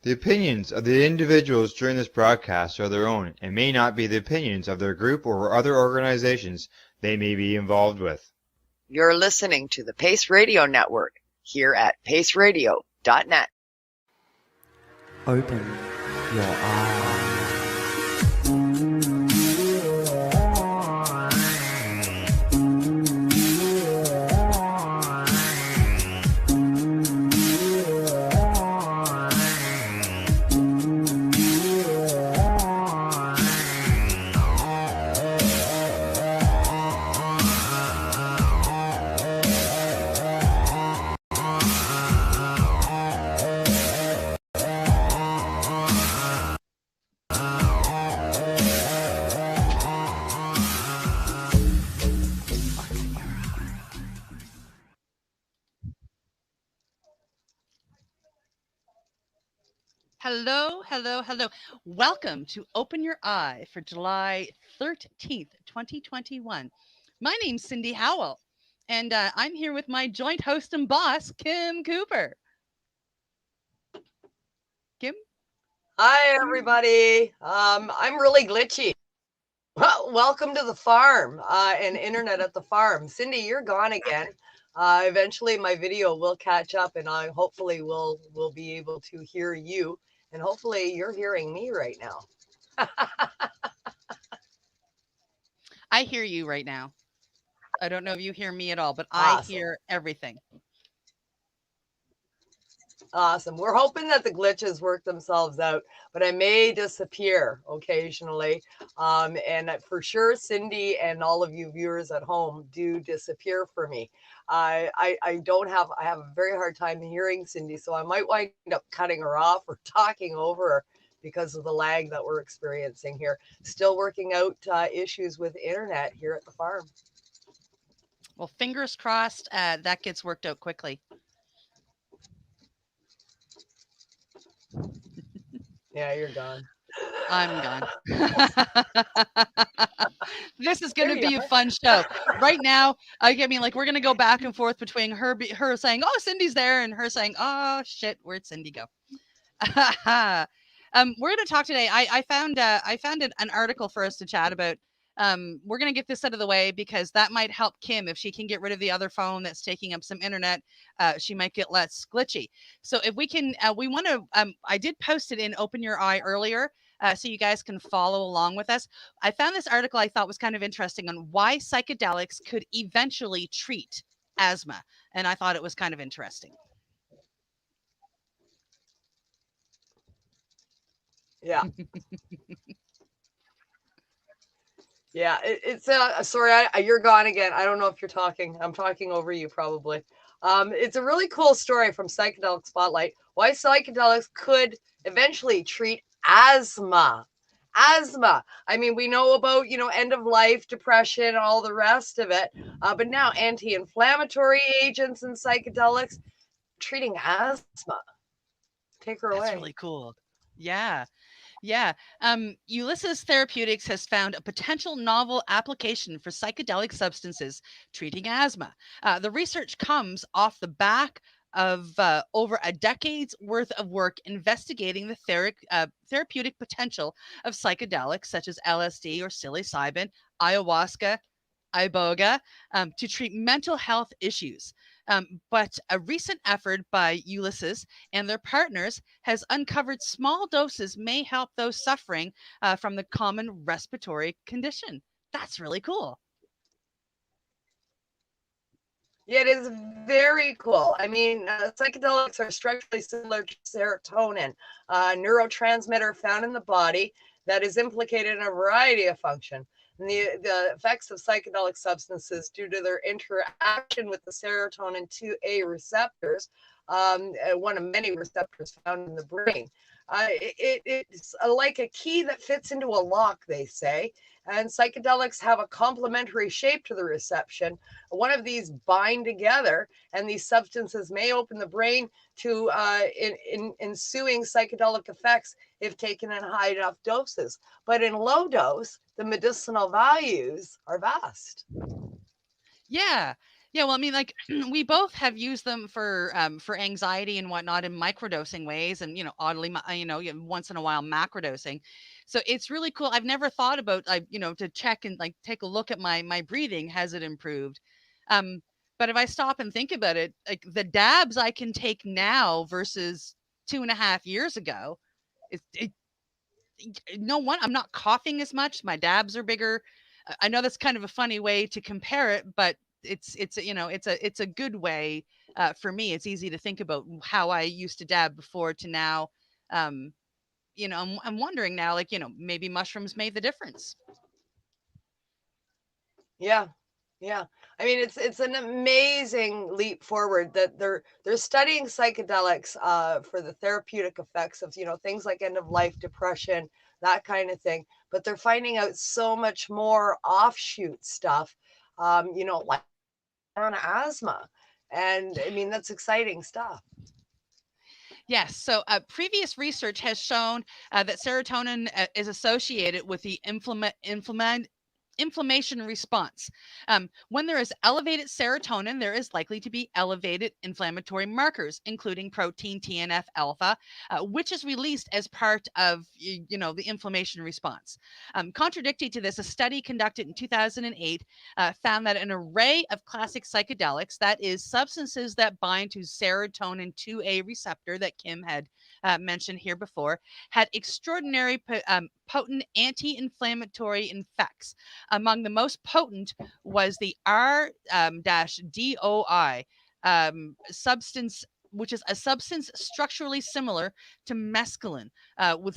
The opinions of the individuals during this broadcast are their own and may not be the opinions of their group or other organizations they may be involved with. You're listening to the Pace Radio Network here at paceradio.net. Open your eyes. Hello, hello, hello. Welcome to Open Your Eye for July 13th, 2021. My name's Cindy Howell, and I'm here with my joint host and boss, Kim Cooper. Kim? Hi, everybody. I'm really glitchy. Well, welcome to the farm and internet at the farm. Cindy, you're gone again. Eventually, my video will catch up, and I hopefully will be able to hear you. And hopefully you're hearing me right now. I hear you right now. I don't know if you hear me at all, but Awesome. I hear everything. Awesome. We're hoping that the glitches work themselves out, but I may disappear occasionally. And for sure, Cindy and all of you viewers at home do disappear for me. I have a very hard time hearing Cindy, so I might wind up cutting her off or talking over her because of the lag that we're experiencing here. Still working out issues with internet here at the farm. Well, fingers crossed that gets worked out quickly. Yeah, you're gone. I'm gone. This is going to be a fun show. Right now, I mean, like, we're going to go back and forth between her saying, "Oh, Cindy's there," and her saying, "Oh, shit, where'd Cindy go?" We're going to talk today. I found an article for us to chat about. We're going to get this out of the way because that might help Kim if she can get rid of the other phone that's taking up some internet. She might get less glitchy. So if we can, we want to. I did post it in Open Your Eye earlier. So you guys can follow along with us. I found this article I thought was kind of interesting on why psychedelics could eventually treat asthma. And I thought it was kind of interesting. Yeah. Yeah, it's sorry, you're gone again. I don't know if you're talking. I'm talking over you probably. It's a really cool story from Psychedelic Spotlight. Why psychedelics could eventually treat asthma. Asthma. I mean, we know about, end of life, depression, all the rest of it. But now anti-inflammatory agents and psychedelics treating asthma. Take her away. That's really cool. Yeah. Yeah. Ulysses Therapeutics has found a potential novel application for psychedelic substances treating asthma. The research comes off the back of over a decade's worth of work investigating the therapeutic potential of psychedelics such as LSD or psilocybin, ayahuasca, iboga, to treat mental health issues. But a recent effort by Ulysses and their partners has uncovered small doses may help those suffering from the common respiratory condition. That's really cool. Yeah, it is very cool. I mean, psychedelics are structurally similar to serotonin, a neurotransmitter found in the body that is implicated in a variety of functions. And the effects of psychedelic substances due to their interaction with the serotonin 2A receptors, one of many receptors found in the brain. It's like a key that fits into a lock, they say. And psychedelics have a complementary shape to the reception. One of these bind together, and these substances may open the brain to ensuing psychedelic effects if taken in high enough doses. But in low dose, the medicinal values are vast. Yeah. Yeah, well, I mean, like we both have used them for anxiety and whatnot in microdosing ways, and oddly, once in a while macrodosing. So it's really cool. I've never thought about like to check and like take a look at my breathing. Has it improved? Um, but if I stop and think about it, like the dabs I can take now versus 2.5 years ago, it no one. I'm not coughing as much. My dabs are bigger. I know that's kind of a funny way to compare it, but it's a good way for me. It's easy to think about how I used to dab before to now. Um, I'm wondering now, like maybe mushrooms made the difference. Yeah. Yeah. I mean, it's an amazing leap forward that they're studying psychedelics for the therapeutic effects of, things like end of life depression, that kind of thing. But they're finding out so much more offshoot stuff, like on asthma. And I mean, that's exciting stuff. Yes. So previous research has shown that serotonin is associated with the inflammation response. When there is elevated serotonin, there is likely to be elevated inflammatory markers, including protein TNF alpha, which is released as part of the inflammation response. Contradicting to this, a study conducted in 2008 found that an array of classic psychedelics, that is, substances that bind to serotonin 2A receptor that Kim had mentioned here before, had extraordinary potent anti-inflammatory effects. Among the most potent was the R-DOI substance, which is a substance structurally similar to mescaline, with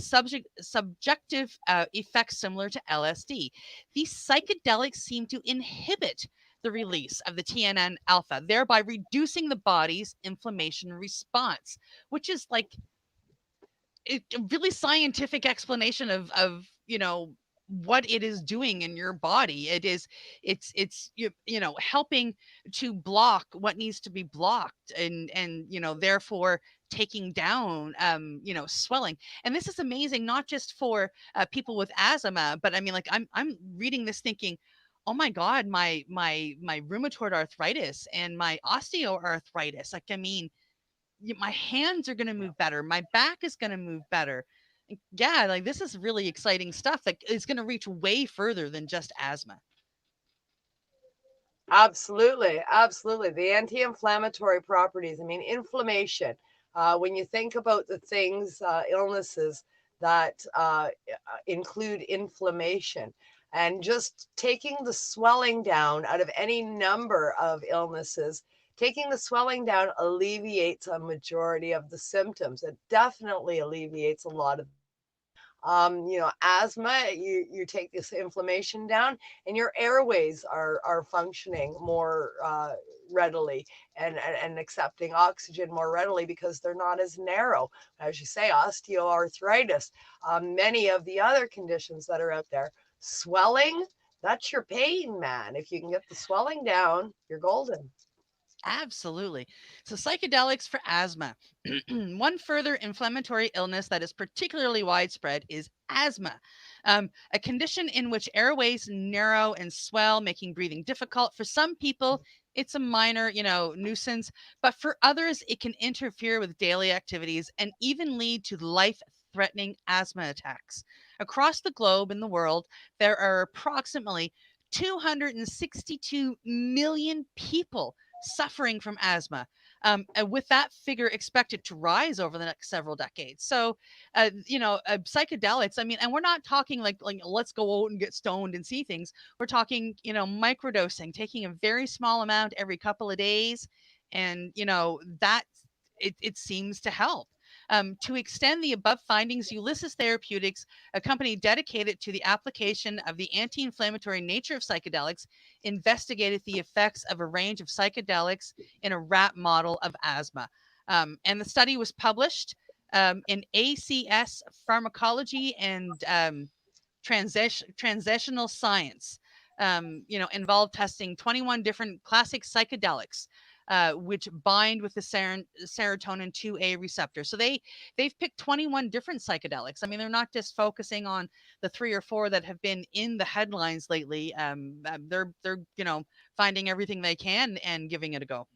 subjective effects similar to LSD. These psychedelics seem to inhibit the release of the TNN alpha, thereby reducing the body's inflammation response, which is like a really scientific explanation of what it is doing in your body. It's helping to block what needs to be blocked, and therefore taking down swelling. And this is amazing, not just for people with asthma, but I mean, like I'm reading this thinking, oh my god, my rheumatoid arthritis and my osteoarthritis, like, I mean, my hands are going to move better. My back is going to move better. Yeah, like this is really exciting stuff that is going to reach way further than just asthma. Absolutely, absolutely. The anti-inflammatory properties. I mean, inflammation. When you think about the things, illnesses that include inflammation, and just taking the swelling down out of any number of illnesses, taking the swelling down alleviates a majority of the symptoms. It definitely alleviates a lot of asthma. You take this inflammation down, and your airways are functioning more readily, and accepting oxygen more readily because they're not as narrow. As you say, osteoarthritis, many of the other conditions that are out there, swelling, that's your pain, man. If you can get the swelling down, you're golden. Absolutely. So, psychedelics for asthma. One further inflammatory illness that is particularly widespread is asthma, a condition in which airways narrow and swell, making breathing difficult. For some people, it's a minor, nuisance, but for others, it can interfere with daily activities and even lead to life-threatening asthma attacks. Across the globe in the world, there are approximately 262 million people suffering from asthma, and with that figure expected to rise over the next several decades. So, psychedelics. I mean, and we're not talking like let's go out and get stoned and see things. We're talking, microdosing, taking a very small amount every couple of days, and that it seems to help. To extend the above findings, Ulysses Therapeutics, a company dedicated to the application of the anti-inflammatory nature of psychedelics, investigated the effects of a range of psychedelics in a rat model of asthma. And the study was published in ACS Pharmacology and Transitional Science. Involved testing 21 different classic psychedelics. which bind with the serotonin 2A receptor. So they've picked 21 different psychedelics. I mean, they're not just focusing on the 3 or 4 that have been in the headlines lately. They're finding everything they can and giving it a go.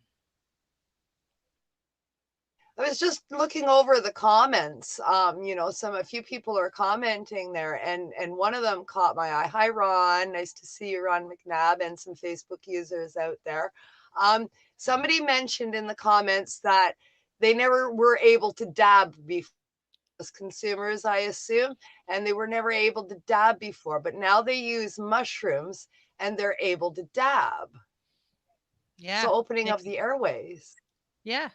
I was just looking over the comments. A few people are commenting there, and one of them caught my eye. Hi, Ron. Nice to see you, Ron McNabb, and some Facebook users out there. Somebody mentioned in the comments that they never were able to dab before, as consumers, I assume, and they were never able to dab before, but now they use mushrooms and they're able to dab. Yeah. So opening up the airways. Yeah.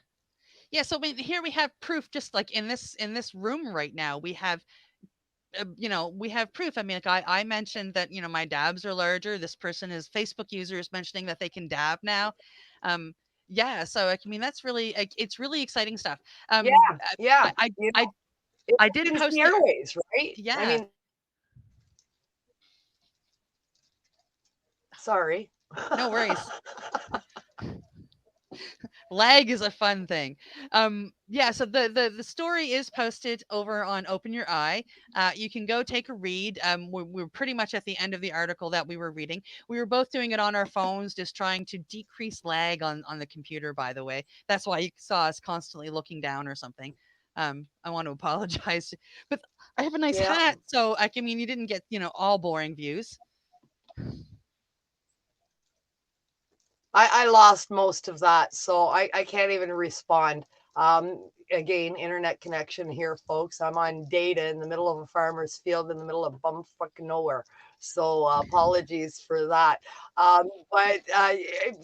Yeah, so here we have proof, just like in this room right now. We have we have proof. I mean, like I mentioned that, my dabs are larger. This person is Facebook user is mentioning that they can dab now. Yeah, so I mean that's really it's really exciting stuff. Yeah. I did post the airways, right? Yeah. I mean, sorry. No worries. Lag is a fun thing. Yeah, so the story is posted over on Open Your Eye. You can go take a read. We're pretty much at the end of the article that we were reading. We were both doing it on our phones, just trying to decrease lag on the computer, by the way. That's why you saw us constantly looking down or something. I want to apologize, but I have a nice hat, so I mean, you didn't get, all boring views. I lost most of that, so I can't even respond. Again, internet connection here, folks. I'm on data in the middle of a farmer's field in the middle of bumfuck nowhere. So apologies for that. But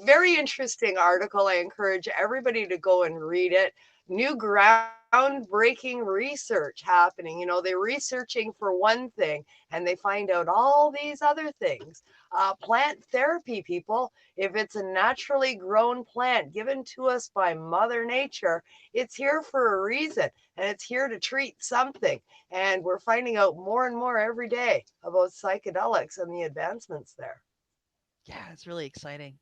very interesting article. I encourage everybody to go and read it. New groundbreaking research happening. They're researching for one thing and they find out all these other things. Plant therapy, people. If it's a naturally grown plant given to us by Mother Nature, it's here for a reason and it's here to treat something. And we're finding out more and more every day about psychedelics and the advancements there. Yeah, it's really exciting.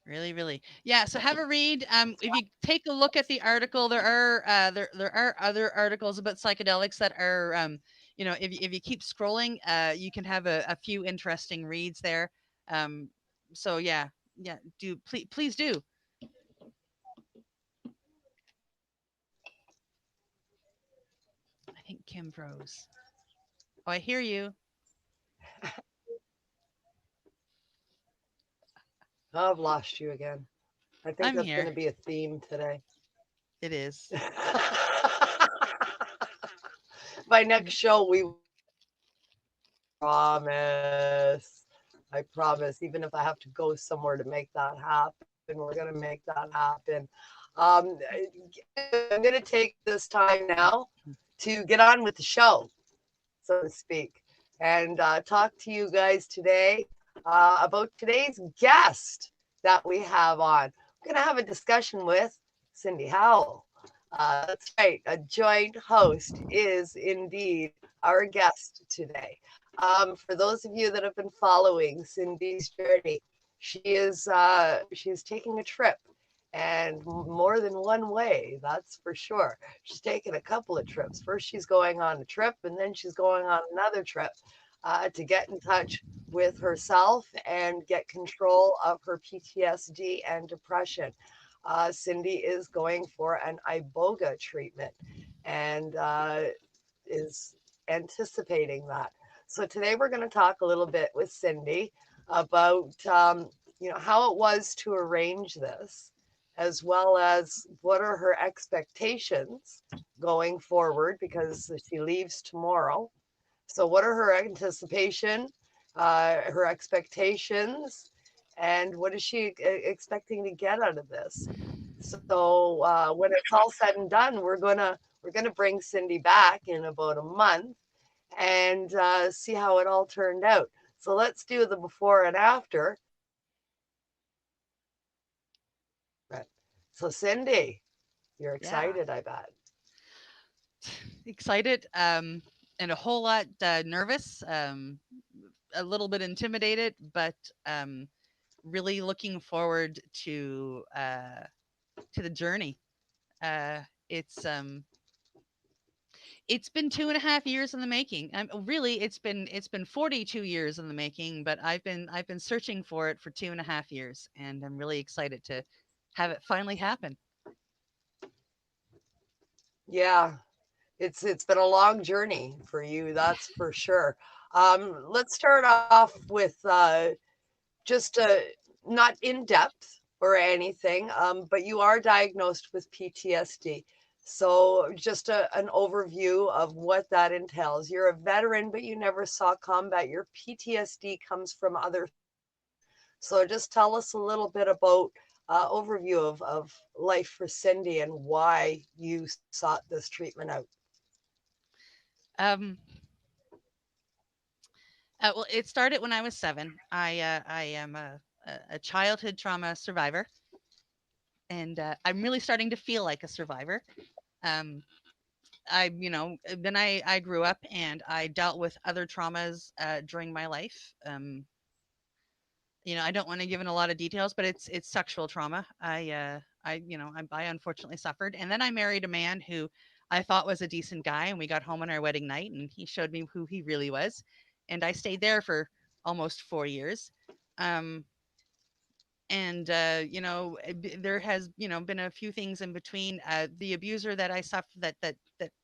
Really, really. Yeah, so have a read. If you take a look at the article, there are there are other articles about psychedelics that are if you keep scrolling, you can have a few interesting reads there. So yeah, do please do. I think Kim froze. Oh, I hear you. Oh, I've lost you again. I think I'm that's here. going to be a theme today. It is. By next show, we promise. I promise. Even if I have to go somewhere to make that happen, we're going to make that happen. I'm going to take this time now to get on with the show, so to speak, and talk to you guys today about today's guest that we have on. We're going to have a discussion with Cindy Howell. That's right, a joint host is indeed our guest today. For those of you that have been following Cindy's journey, she's taking a trip, and more than one way, that's for sure. She's taking a couple of trips. First, she's going on a trip, and then she's going on another trip to get in touch with herself and get control of her PTSD and depression. Cindy is going for an iboga treatment and is anticipating that. So today we're going to talk a little bit with Cindy about how it was to arrange this, as well as what are her expectations going forward, because she leaves tomorrow. So what are her her expectations, and what is she expecting to get out of this? So when it's all said and done, we're gonna bring Cindy back in about a month and see how it all turned out. So let's do the before and after. So Cindy, you're excited, I bet. Excited, and a whole lot nervous, a little bit intimidated, but really looking forward to the journey. Uh, it's it's been 2.5 years in the making. Really, it's been 42 years in the making, but I've been searching for it for 2.5 years, and I'm really excited to have it finally happen. Yeah, it's been a long journey for you, that's for sure. Let's start off with just not in depth or anything, but you are diagnosed with PTSD. So, just an overview of what that entails. You're a veteran, but you never saw combat. Your PTSD comes from other. So, just tell us a little bit about overview of life for Cindy and why you sought this treatment out. Um, well, it started when I was 7. I am a childhood trauma survivor, and I'm really starting to feel like a survivor. Um, then I grew up and I dealt with other traumas during my life. I don't want to give in a lot of details, but it's sexual trauma. I unfortunately suffered, and then I married a man who I thought was a decent guy, and we got home on our wedding night, and he showed me who he really was, and I stayed there for almost 4 years. Um, and there has been a few things in between. The abuser that I suffered that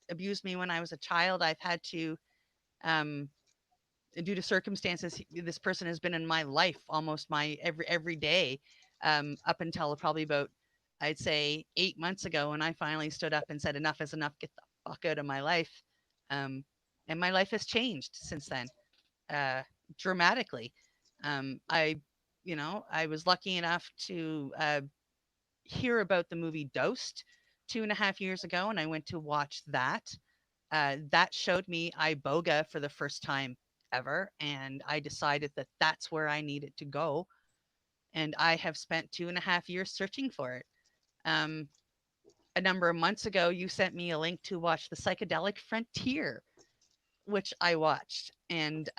abused me when I was a child, I've had to um due to circumstances, this person has been in my life almost my every day, up until probably about, I'd say, 8 months ago, when I finally stood up and said enough is enough, get the fuck out of my life. um and my life has changed since then, uh dramatically. I was lucky enough to hear about the movie Dosed 2.5 years ago, and I went to watch that. That showed me iboga for the first time ever, and I decided that that's where I needed to go. And I have spent 2.5 years searching for it. Um, a number of months ago, you sent me a link to watch the Psychedelic Frontier, which I watched, and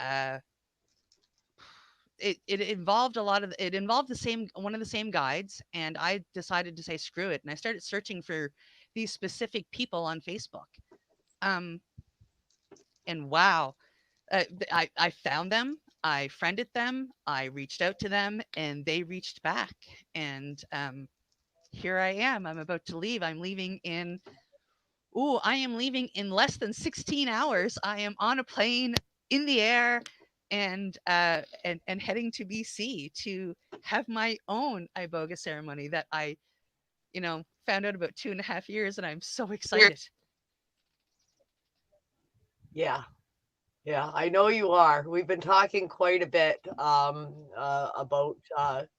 it involved it involved the same one of the same guides, and I decided to say screw it, and I started searching for these specific people on Facebook. Um, and wow, I found them. I friended them. I reached out to them, and they reached back. And here I am. I'm about to leave. I'm leaving in. Ooh, I am leaving in less than 16 hours. I am on a plane in the air, and heading to BC to have my own iboga ceremony that I found out about 2.5 years, and I'm so excited. Yeah, yeah, I know you are. We've been talking quite a bit about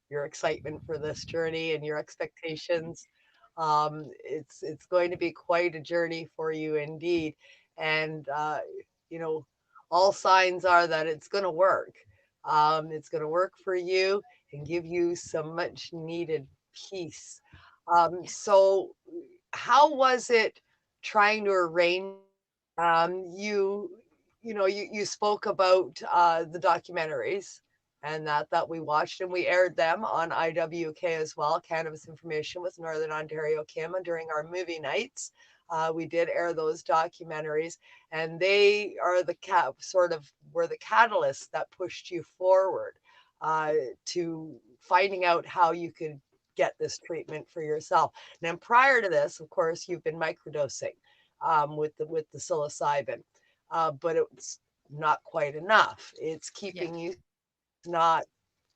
your excitement for this journey and your expectations. It's going to be quite a journey for you indeed, and you know, all signs are that it's going to work. It's going to work for you and give you some much needed peace. Yes. So, how was it trying to arrange? You you spoke about the documentaries and that we watched, and we aired them on IWK as well, Cannabis Information with Northern Ontario Kim, during our movie nights. We did air those documentaries, and they are the sort of were the catalysts that pushed you forward uh, to finding out how you could get this treatment for yourself. Now, prior to this, of course, you've been microdosing with the psilocybin, but it's not quite enough. It's Yeah. keeping you not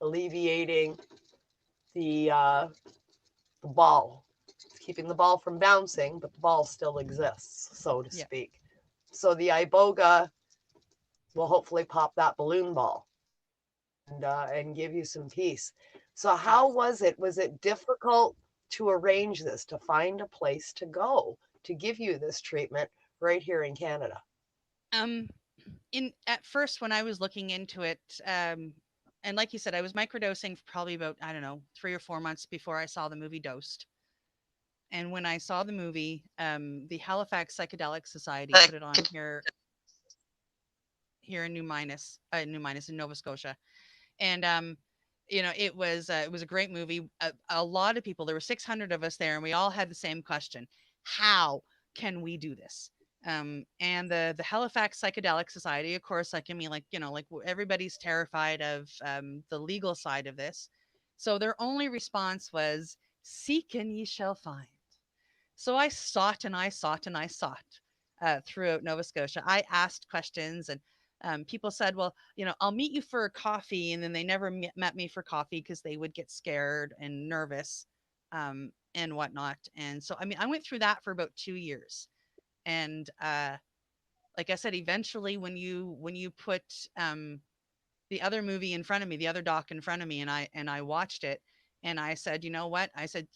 alleviating the the ball. It's keeping the ball from bouncing, but the ball still exists, so to Yeah. speak. So the iboga will hopefully pop that balloon ball and give you some peace. So how Yes. was it? Was it difficult to arrange this, to find a place to go to give you this treatment right here in Canada? Um, in At first, when I was looking into it, and like you said, I was microdosing for probably about, I don't know, 3 or 4 months before I saw the movie Dosed. And when I saw the movie, the Halifax Psychedelic Society put it on here in New Minas in Nova Scotia, and it was a great movie. A lot of people, there were 600 of us there, and we all had the same question: how can we do this? And the Halifax Psychedelic Society, of course, like, I mean, like, like, everybody's terrified of the legal side of this, so their only response was, "Seek and ye shall find." So I sought and I sought and I sought throughout Nova Scotia. I asked questions, and people said, well, I'll meet you for a coffee. And then they never met me for coffee because they would get scared and nervous and whatnot. And so, I mean, I went through that for about 2 years. And like I said, eventually when you put the other movie in front of me, the other doc in front of me, and I watched it, and I said, you know what? I said,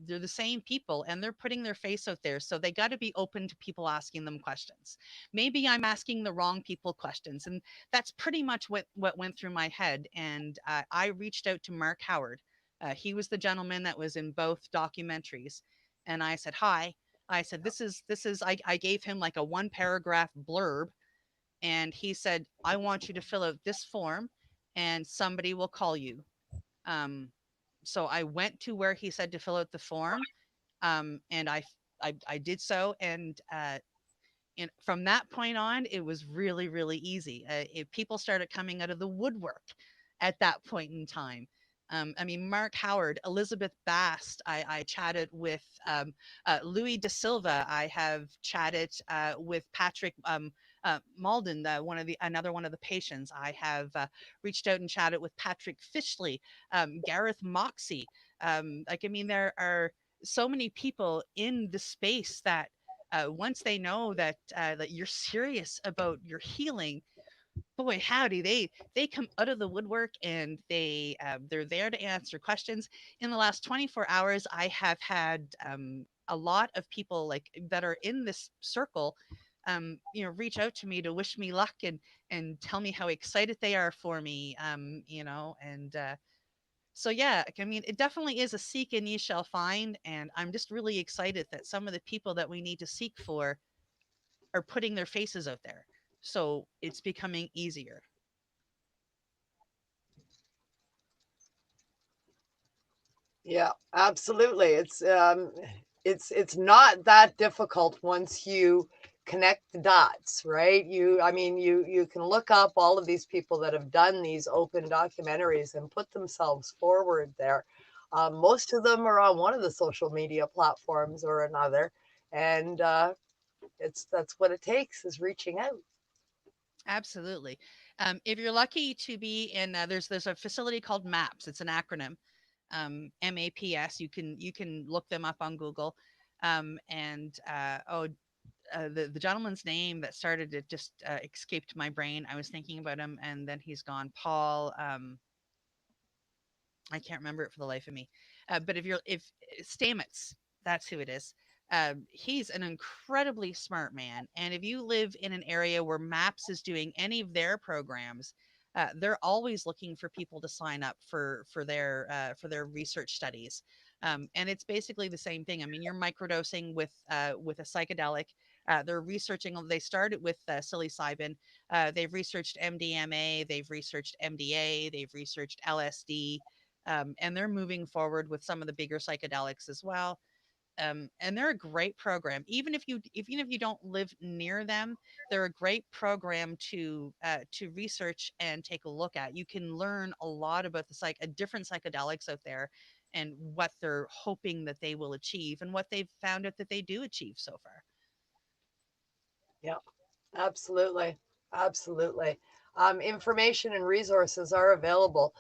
they're the same people, and they're putting their face out there, so they got to be open to people asking them questions. Maybe I'm asking the wrong people questions, and that's pretty much what went through my head. And I reached out to Mark Howard. He was the gentleman that was in both documentaries, and I said, hi. I said, this is. I gave him like a 1 paragraph blurb, and he said, I want you to fill out this form and somebody will call you. Um, so I went to where he said to fill out the form, and I did so. And from that point on, it was really, really easy. People started coming out of the woodwork at that point in time. I mean, Mark Howard, Elizabeth Bast, I chatted with Louis De Silva. I have chatted with Patrick Malden, another one of the patients. I have reached out and chatted with Patrick Fishley, Gareth Moxie. Like, I mean, there are so many people in the space that once they know that you're serious about your healing, boy howdy, they come out of the woodwork, and they're there to answer questions. In the last 24 hours, I have had a lot of people like that are in this circle reach out to me to wish me luck and tell me how excited they are for me, and so yeah, I mean, it definitely is a seek and ye shall find, and I'm just really excited that some of the people that we need to seek for are putting their faces out there. So it's becoming easier. Yeah, absolutely. It's not that difficult once you connect the dots, right? I mean, you can look up all of these people that have done these open documentaries and put themselves forward there. Most of them are on one of the social media platforms or another, and that's what it takes, is reaching out. Absolutely. If you're lucky to be in, there's a facility called MAPS. It's an acronym, MAPS. You can look them up on Google. And the gentleman's name that started it just escaped my brain. I was thinking about him, and then he's gone. Paul. I can't remember it for the life of me. But if Stamets, that's who it is. He's an incredibly smart man, and if you live in an area where MAPS is doing any of their programs, they're always looking for people to sign up for their research studies. And it's basically the same thing. I mean, you're microdosing with a psychedelic. They're researching. They started with psilocybin. They've researched MDMA. They've researched MDA. They've researched LSD, and they're moving forward with some of the bigger psychedelics as well. And they're a great program. Even if you don't live near them, they're a great program to research and take a look at. You can learn a lot about the different psychedelics out there, and what they're hoping that they will achieve, and what they've found out that they do achieve so far. Yeah, absolutely. Absolutely. Information and resources are available.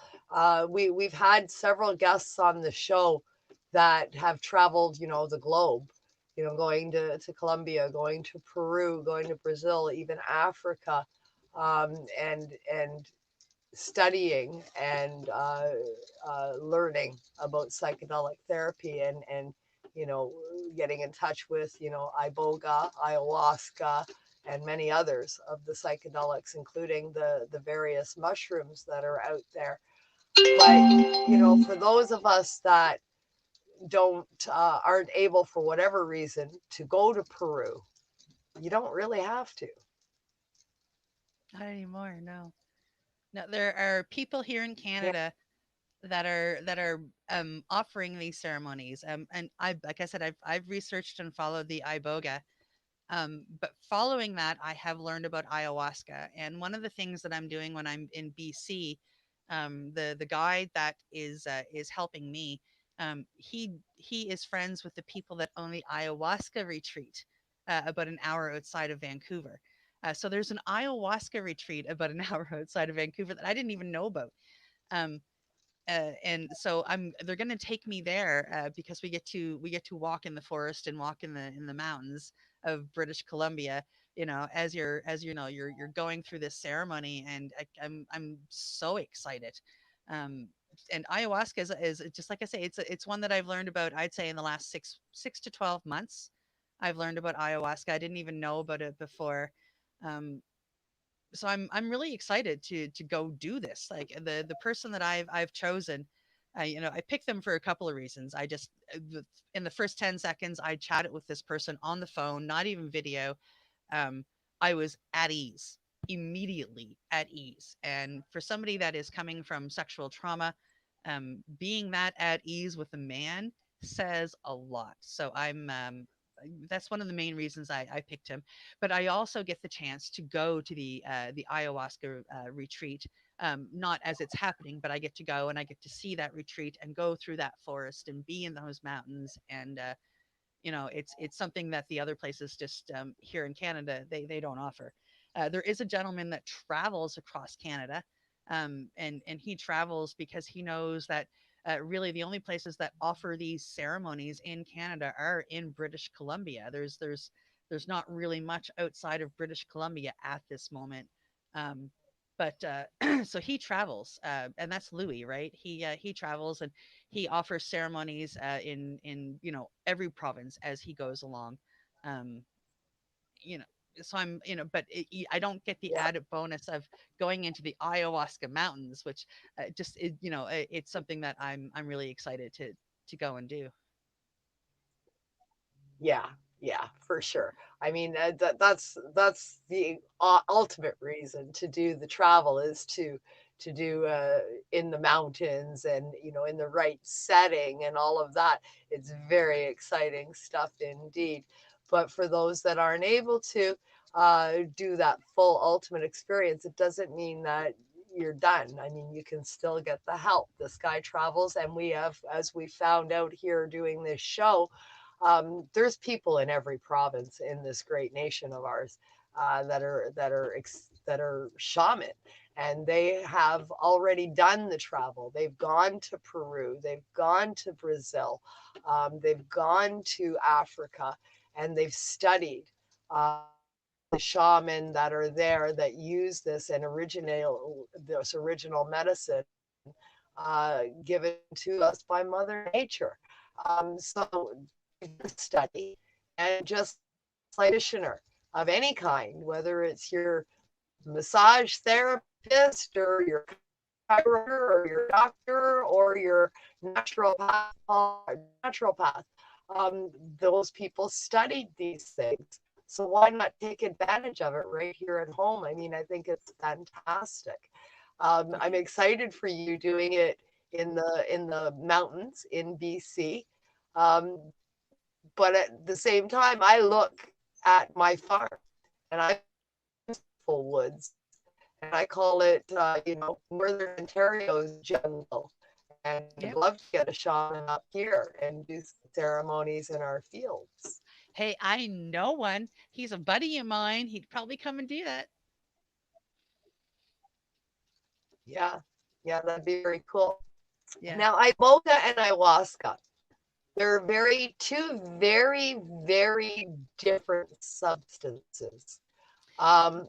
We've had several guests on the show that have traveled, the globe, going to Colombia, going to Peru, going to Brazil, even Africa, and studying and learning about psychedelic therapy and you know getting in touch with iboga, ayahuasca, and many others of the psychedelics, including the various mushrooms that are out there. But for those of us that don't aren't able for whatever reason to go to Peru, you don't really have to. Not anymore, no. No, there are people here in Yeah. Canada that are offering these ceremonies. And I, like I said, I've researched and followed the iboga. But following that, I have learned about ayahuasca. And one of the things that I'm doing when I'm in BC, the guide that is helping me, he is friends with the people that own the ayahuasca retreat, about an hour outside of Vancouver. So there's an ayahuasca retreat about an hour outside of Vancouver that I didn't even know about. Um, and so they're going to take me there, because we get to walk in the forest and walk in the mountains of British Columbia, as you know you're going through this ceremony. And I'm so excited. um and ayahuasca is just like I say, it's one that I've learned about, I'd say, in the last 6 to 12 months. I've learned about ayahuasca. I didn't even know about it before. um so I'm really excited to go do this. Like, the person that I've chosen, I picked them for a couple of reasons. In the first 10 seconds I chatted with this person on the phone, not even video. um I was at ease, immediately at ease. And for somebody that is coming from sexual trauma, being that at ease with a man says a lot. So that's one of the main reasons I picked him. But I also get the chance to go to the ayahuasca retreat, not as it's happening, but I get to go and I get to see that retreat and go through that forest and be in those mountains. And it's something that the other places, just here in Canada, they don't offer. There is a gentleman that travels across Canada, and he travels because he knows that, really, the only places that offer these ceremonies in Canada are in British Columbia. There's not really much outside of British Columbia at this moment. Um, but so he travels, and that's Louis, right? He travels, and he offers ceremonies, in every province as he goes along. um you know so but I don't get the Yeah. added bonus of going into the ayahuasca mountains, which, it's something that I'm really excited to go and do. Yeah, yeah, for sure. I mean, that's the ultimate reason to do the travel, is to do in the mountains, and in the right setting and all of that. It's very exciting stuff indeed. But for those that aren't able to do that full ultimate experience, it doesn't mean that you're done. I mean, you can still get the help. This guy travels, and we have, as we found out here doing this show, there's people in every province in this great nation of ours that are shaman, and they have already done the travel. They've gone to Peru, they've gone to Brazil, they've gone to Africa, and they've studied the shaman that are there that use this original medicine given to us by Mother Nature. So study, and just like a practitioner of any kind, whether it's your massage therapist or your chiropractor or your doctor or your naturopath, naturopath, those people studied these things. So why not take advantage of it right here at home? I mean, I think it's fantastic. I'm excited for you doing it in the mountains in BC. Um, but at the same time, I look at my farm, and I full woods, and I call it, Northern Ontario's jungle. And I'd Yep. love to get a shaman up here and do ceremonies in our fields. Hey, I know one. He's a buddy of mine. He'd probably come and do that. Yeah, yeah, that'd be very cool. Yeah. Now, iboga and ayahuasca, they're two very, very different substances. Um,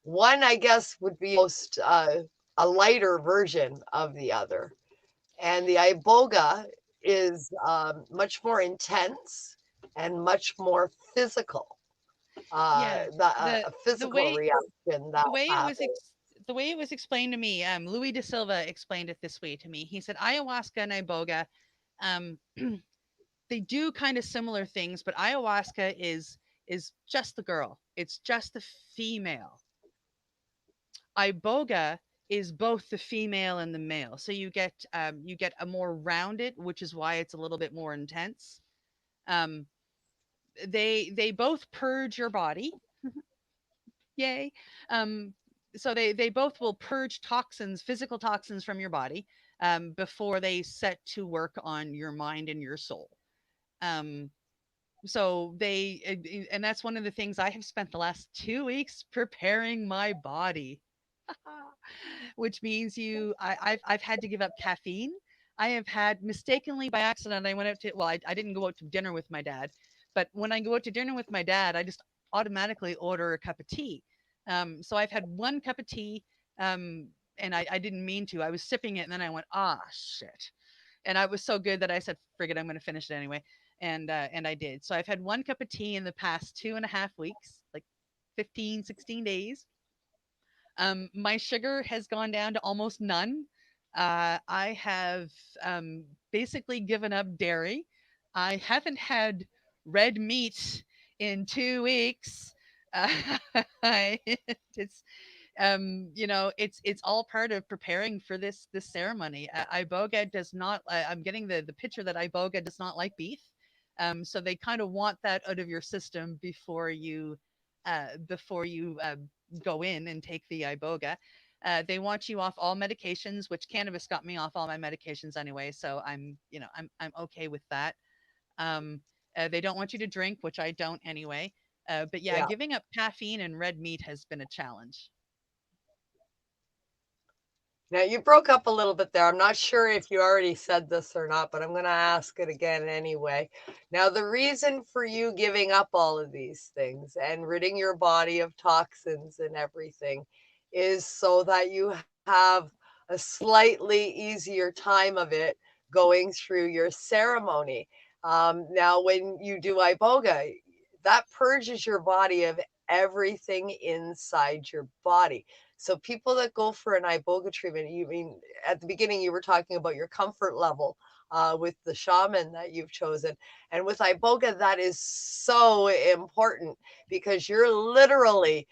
One, I guess, would be most a lighter version of the other, and the iboga is much more intense and much more physical. Yeah. A The physical way reaction that the way it was happens. the way it was explained to me, Louis de Silva explained it this way to me. He said ayahuasca and iboga, um, they do kind of similar things, but ayahuasca is just the girl. It's just the female. Iboga is both the female and the male. So you get a more rounded, which is why it's a little bit more intense. Um, they both purge your body. Yay. Um, so they both will purge toxins, physical toxins from your body, before they set to work on your mind and your soul. Um, so and that's one of the things I have spent the last 2 weeks preparing my body. Which means I've had to give up caffeine. I have had mistakenly by accident, I went out to, well, I didn't go out to dinner with my dad, but when I go out to dinner with my dad, I just automatically order a cup of tea. So I've had one cup of tea, and I didn't mean to. I was sipping it, and then I went, ah, shit. And I was so good that I said, frig it, I'm going to finish it anyway. And I did. So I've had one cup of tea in the past 2.5 weeks, like 15, 16 days. My sugar has gone down to almost none. I have basically given up dairy. I haven't had red meat in 2 weeks. Uh, it's it's all part of preparing for this ceremony. Iboga does not. I'm getting the picture that Iboga does not like beef. So they kind of want that out of your system before you go in and take the iboga. They want you off all medications, which cannabis got me off all my medications anyway, so I'm okay with that. Um, they don't want you to drink, which I don't anyway. But yeah, Yeah. giving up caffeine and red meat has been a challenge. Now you broke up a little bit there. I'm not sure if you already said this or not, but I'm going to ask it again anyway. Now, the reason for you giving up all of these things and ridding your body of toxins and everything is so that you have a slightly easier time of it going through your ceremony. Now, when you do iboga, that purges your body of everything inside your body. So people that go for an iboga treatment, you mean at the beginning you were talking about your comfort level with the shaman that you've chosen, and with iboga that is so important because you're literally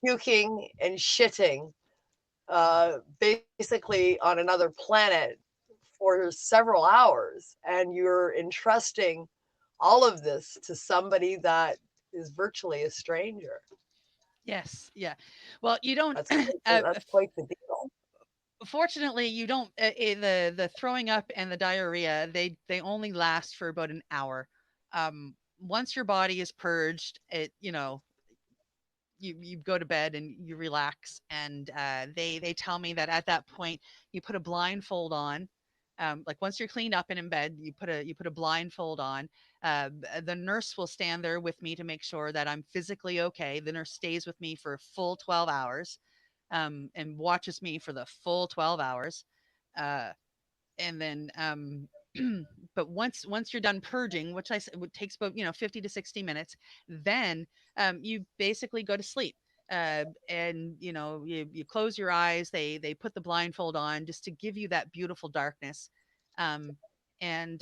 puking and shitting basically on another planet for several hours, and you're entrusting all of this to somebody that is virtually a stranger. Yes, yeah. Well, you don't. That's that's quite the deal. Fortunately, you don't. The throwing up and the diarrhea, they only last for about an hour. Once your body is purged, you go to bed and you relax. And they tell me that at that point you put a blindfold on. Like once you're cleaned up and in bed, you put a blindfold on. The nurse will stand there with me to make sure that I'm physically okay. The nurse stays with me for a full 12 hours, and watches me for the full 12 hours. Uh, and then, but once you're done purging, which it takes about 50 to 60 minutes, then you basically go to sleep. And you close your eyes. They put the blindfold on just to give you that beautiful darkness. Um, and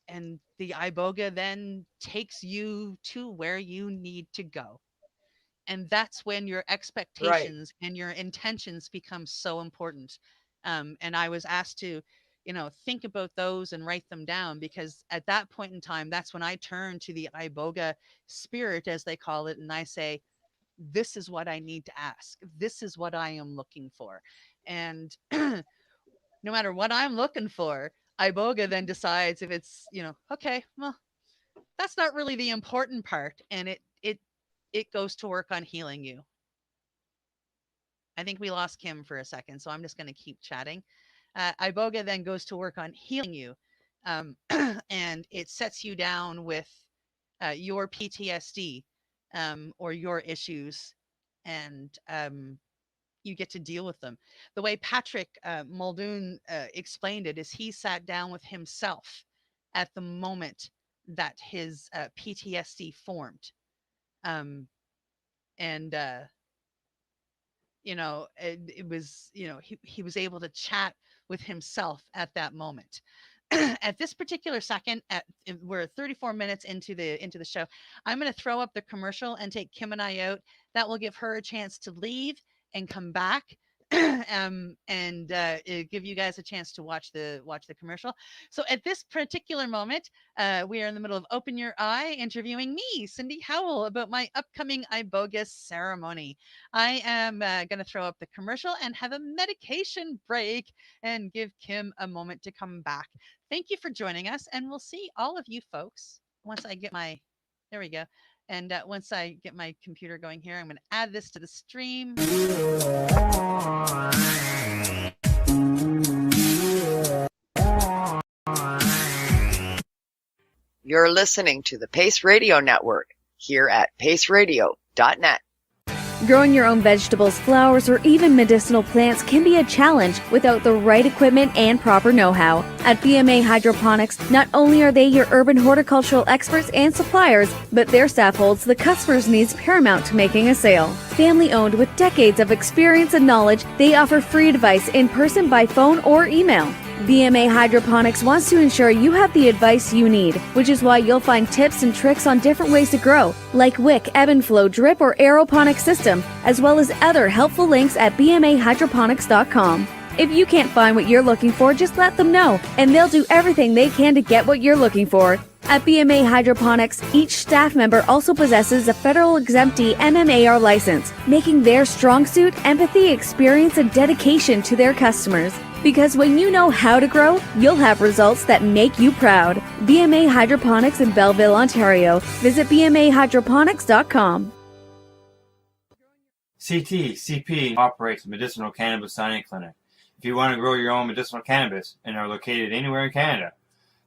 and the iboga then takes you to where you need to go. And that's when your Right. expectations and your intentions become so important. And I was asked to think about those and write them down, because at that point in time, that's when I turn to the iboga spirit, as they call it, and I say, this is what I need to ask, this is what I am looking for. And no matter what I'm looking for, iboga then decides if it's okay, well, that's not really the important part, and it goes to work on healing you. I think we lost Kim for a second, so I'm just going to keep chatting. Iboga then goes to work on healing you, and it sets you down with your PTSD, or your issues, and you get to deal with them. The way Patrick Muldoon explained it is he sat down with himself at the moment that his PTSD formed. Um, and it was he was able to chat with himself at that moment. At this particular second, we're 34 minutes into the show. I'm going to throw up the commercial and take Kim and I out. That will give her a chance to leave and come back. and give you guys a chance to watch the commercial. So at this particular moment, we are in the middle of Open Your Eye, interviewing me, Cindy Howell, about my upcoming iboga ceremony. I am going to throw up the commercial and have a medication break and give Kim a moment to come back. Thank you for joining us, and we'll see all of you folks once I get my, there we go. And once I get my computer going here, I'm going to add this to the stream. You're listening to the Pace Radio Network here at paceradio.net. Growing your own vegetables, flowers, or even medicinal plants can be a challenge without the right equipment and proper know-how. At BMA Hydroponics, not only are they your urban horticultural experts and suppliers, but their staff holds the customer's needs paramount to making a sale. Family-owned with decades of experience and knowledge, they offer free advice in person, by phone, or email. BMA Hydroponics wants to ensure you have the advice you need, which is why you'll find tips and tricks on different ways to grow, like wick, ebb and flow, drip, or aeroponic system, as well as other helpful links at bmahydroponics.com. If you can't find what you're looking for, just let them know, and they'll do everything they can to get what you're looking for. At BMA Hydroponics, each staff member also possesses a federal exemptee MMAR license, making their strong suit empathy, experience, and dedication to their customers. Because when you know how to grow, you'll have results that make you proud. BMA Hydroponics in Belleville, Ontario. Visit bmahydroponics.com. CP operates a medicinal cannabis signing clinic. If you want to grow your own medicinal cannabis and are located anywhere in Canada,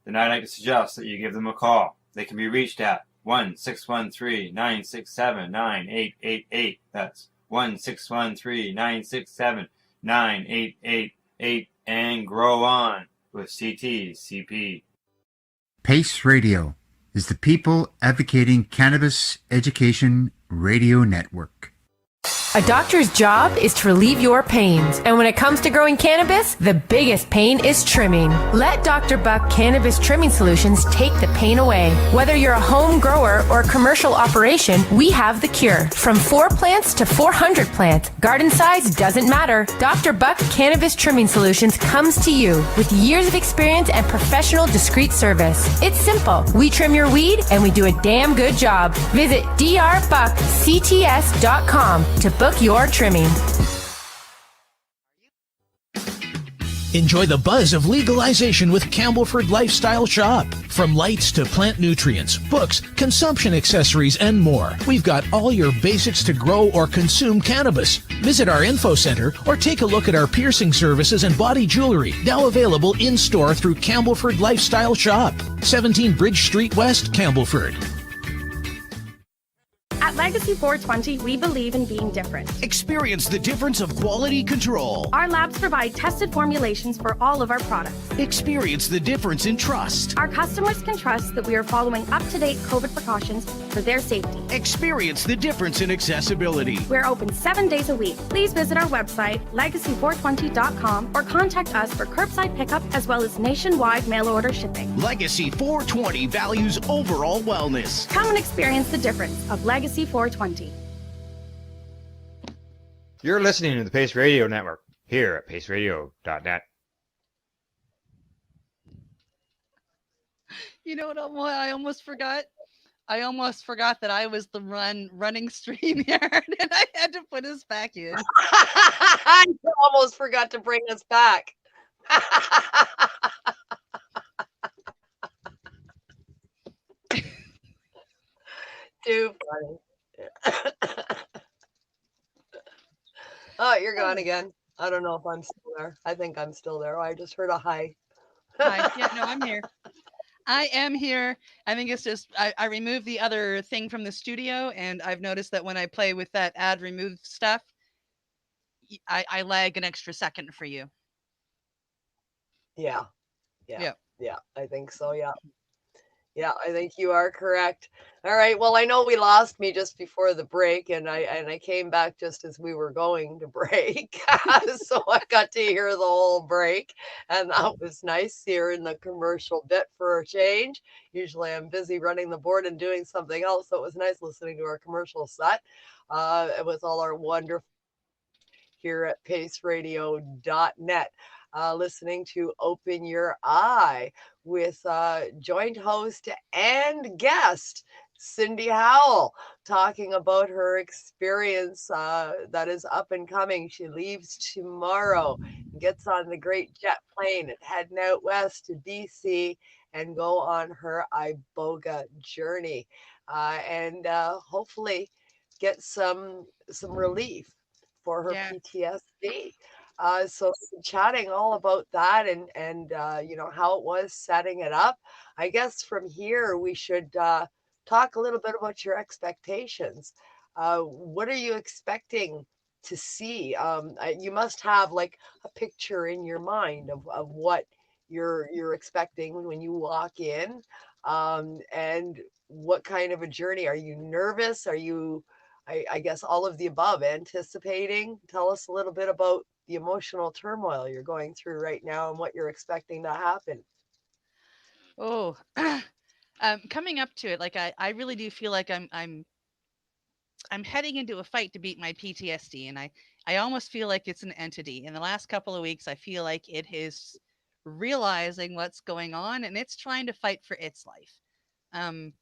then I'd like to suggest that you give them a call. They can be reached at 1-613-967-9888. That's 1-613-967-9888. And grow on with CP. Pace Radio is the people advocating cannabis education radio network. A doctor's job is to relieve your pains. And when it comes to growing cannabis, the biggest pain is trimming. Let Dr. Buck Cannabis Trimming Solutions take the pain away. Whether you're a home grower or commercial operation, we have the cure. From 4 plants to 400 plants, garden size doesn't matter. Dr. Buck Cannabis Trimming Solutions comes to you with years of experience and professional discreet service. It's simple. We trim your weed and we do a damn good job. Visit drbuckcts.com to book your trimming. Enjoy the buzz of legalization with Campbellford Lifestyle Shop. From lights to plant nutrients, books, consumption accessories, and more, we've got all your basics to grow or consume cannabis. Visit our info center or take a look at our piercing services and body jewelry, now available in-store through Campbellford Lifestyle Shop, 17 Bridge Street West, Campbellford. At Legacy 420, we believe in being different. Experience the difference of quality control. Our labs provide tested formulations for all of our products. Experience the difference in trust. Our customers can trust that we are following up-to-date COVID precautions for their safety. Experience the difference in accessibility. We're open 7 days a week. Please visit our website, legacy420.com, or contact us for curbside pickup as well as nationwide mail order shipping. Legacy 420 values overall wellness. Come and experience the difference of Legacy 420. You're listening to the Pace Radio Network here at paceradio.net. You know what I almost forgot? I almost forgot that I was the running StreamYard, and I had to put us back in. I almost forgot to bring us back. Too funny. Oh, you're gone again. I don't know if I'm still there. I think I'm still there. Oh, I just heard a hi. Hi. Yeah, no, I'm here. I am here. I think it's just I removed the other thing from the studio, and I've noticed that when I play with that add remove stuff, I lag an extra second for you. Yeah. I think so. Yeah, I think you are correct. All right. Well, I know we lost me just before the break, and I came back just as we were going to break. So I got to hear the whole break, and that was nice hearing the commercial bit for a change. Usually I'm busy running the board and doing something else, so it was nice listening to our commercial set with all our wonderful here at paceradio.net, listening to Open Your Eye with joint host and guest Cindy Howell, talking about her experience that is up and coming. She leaves tomorrow, gets on the great jet plane and heading out west to BC and go on her iboga journey, and hopefully get some relief for her Yeah. PTSD. So chatting all about that, and you know, how it was setting it up. I guess from here we should talk a little bit about your expectations. What are you expecting to see? You must have like a picture in your mind of what you're expecting when you walk in, and what kind of a journey. Are you nervous? Are you, I guess, all of the above, anticipating? Tell us a little bit about the emotional turmoil you're going through right now and what you're expecting to happen. Oh, coming up to it, like I really do feel like I'm heading into a fight to beat my PTSD, and I almost feel like it's an entity. In the last couple of weeks, I feel like it is realizing what's going on and it's trying to fight for its life. Um,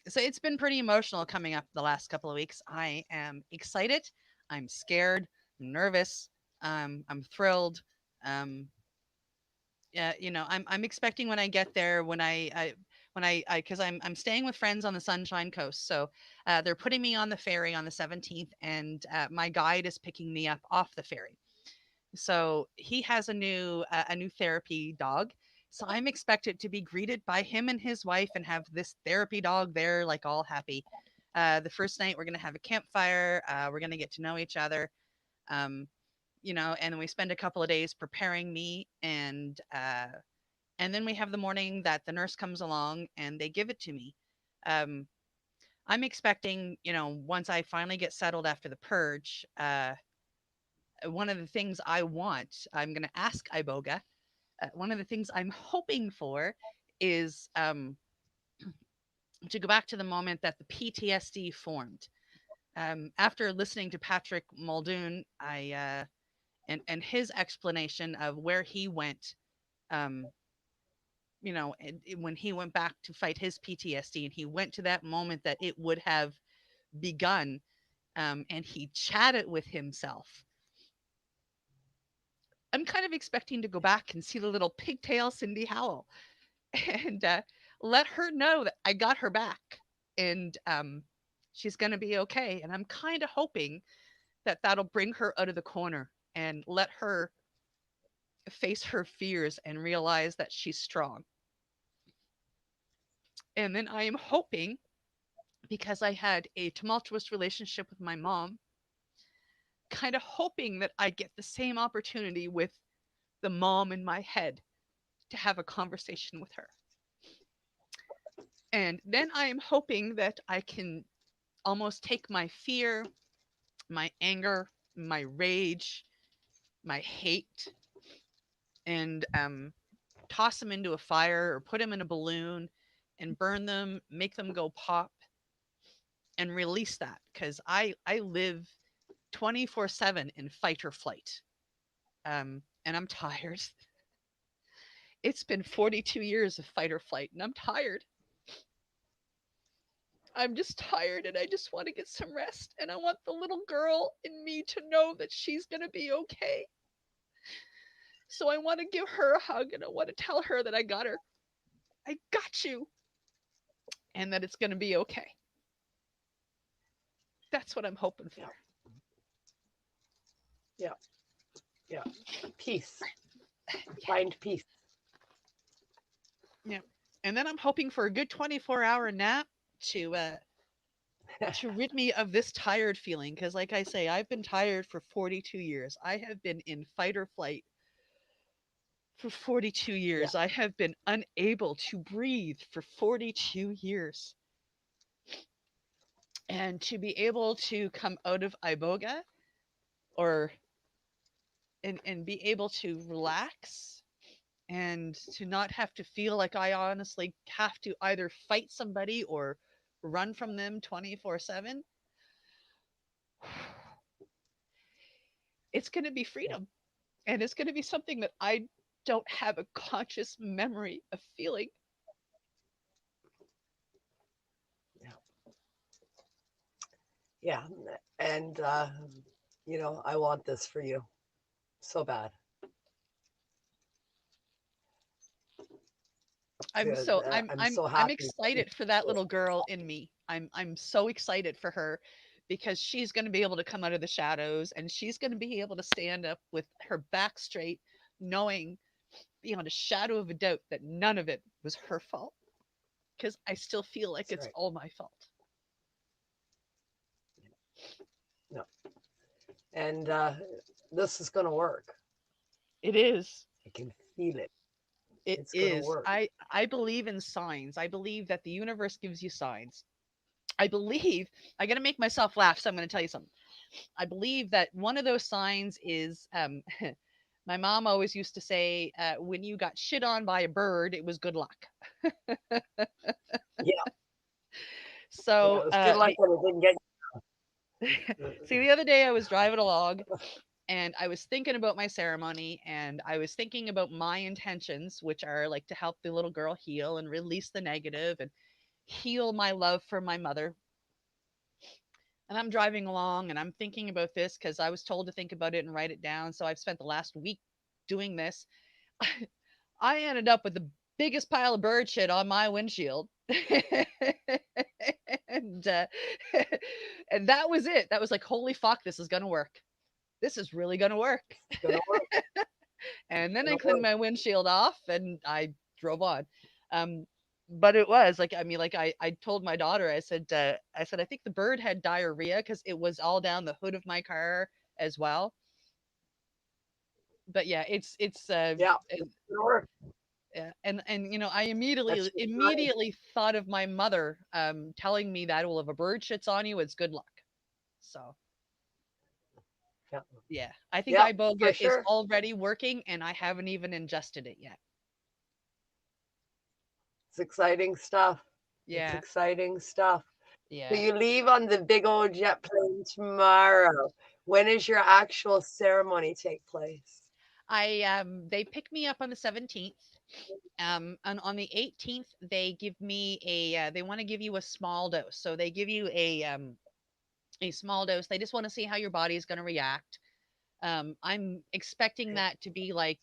so it's been pretty emotional coming up the last couple of weeks. I am excited. I'm scared. I'm nervous. I'm thrilled. Um, yeah, you know, I'm expecting when I get there, because I'm staying with friends on the Sunshine Coast, so they're putting me on the ferry on the 17th, and my guide is picking me up off the ferry. So he has a new therapy dog. So I'm expected to be greeted by him and his wife and have this therapy dog there, like all happy. The first night we're gonna have a campfire. We're gonna get to know each other. Um, you know, and we spend a couple of days preparing me, and then we have the morning that the nurse comes along and they give it to me. Um, I'm expecting, you know, once I finally get settled after the purge, one of the things I'm going to ask Iboga. One of the things I'm hoping for is to go back to the moment that the PTSD formed. After listening to Patrick Muldoon, and his explanation of where he went, um, you know, when he went back to fight his PTSD, and he went to that moment that it would have begun, and he chatted with himself. I'm kind of expecting to go back and see the little pigtail Cindy Howell and let her know that I got her back, and she's going to be okay. And I'm kind of hoping that that'll bring her out of the corner and let her face her fears and realize that she's strong. And then I am hoping, because I had a tumultuous relationship with my mom, kind of hoping that I get the same opportunity with the mom in my head to have a conversation with her. And then I am hoping that I can almost take my fear, my anger, my rage, my hate, and toss them into a fire or put them in a balloon and burn them, make them go pop, and release that, because I live 24/7 in fight or flight. And I'm tired. It's been 42 years of fight or flight, and I'm tired. I'm just tired, and I just want to get some rest. And I want the little girl in me to know that she's going to be okay. So I want to give her a hug, and I want to tell her that I got her. I got you. And that it's going to be okay. That's what I'm hoping for. Yeah. Yeah. Peace. Find peace. Yeah. And then I'm hoping for a good 24-hour nap to rid me of this tired feeling, because like I say, I've been tired for 42 years. I have been in fight or flight for 42 years. Yeah. I have been unable to breathe for 42 years. And to be able to come out of iboga, or and be able to relax, and to not have to feel like I honestly have to either fight somebody or run from them 24/7. it's going to be freedom. And it's going to be something that I don't have a conscious memory of feeling. Yeah. And, I want this for you so bad. I'm Good. so I'm so I'm happy. excited for that little girl in me. I'm so excited for her because she's going to be able to come out of the shadows and she's going to be able to stand up with her back straight, knowing beyond a shadow of a doubt that none of it was her fault. Because I still feel like That's it's right. all my fault. No. And this is going to work. It is. I can feel it. It It's going to is. work. I believe in signs. I believe that the universe gives you signs. I believe I got to make myself laugh, so I'm going to tell you something. I believe that one of those signs is my mom always used to say, when you got shit on by a bird, it was good luck. Yeah. So It was good luck when it didn't get. see, the other day I was driving along and I was thinking about my ceremony and I was thinking about my intentions, which are like to help the little girl heal and release the negative and heal my love for my mother. And I'm driving along and I'm thinking about this because I was told to think about it and write it down. So I've spent the last week doing this. I ended up with the biggest pile of bird shit on my windshield. and and that was it. That was like, holy fuck, this is gonna work. This is really gonna work. It's going to work. And then I cleaned my windshield off and I drove on. But it was like, I mean, like I told my daughter, I said, I think the bird had diarrhea because it was all down the hood of my car as well. But yeah, Yeah. It's going to work. yeah, and I That's immediately thought of my mother telling me that, well, if a bird shits on you, it's good luck. So yeah. yeah, I think Yeah, for iboga is sure. already working, and I haven't even ingested it yet. It's exciting stuff. It's Yeah, exciting stuff. So yeah. you leave on the big old jet plane tomorrow. When is your actual ceremony take place? They pick me up on the 17th. And on the 18th, they give me they want to give you a small dose. So they give you a small dose. They just want to see how your body is going to react. I'm expecting that to be like,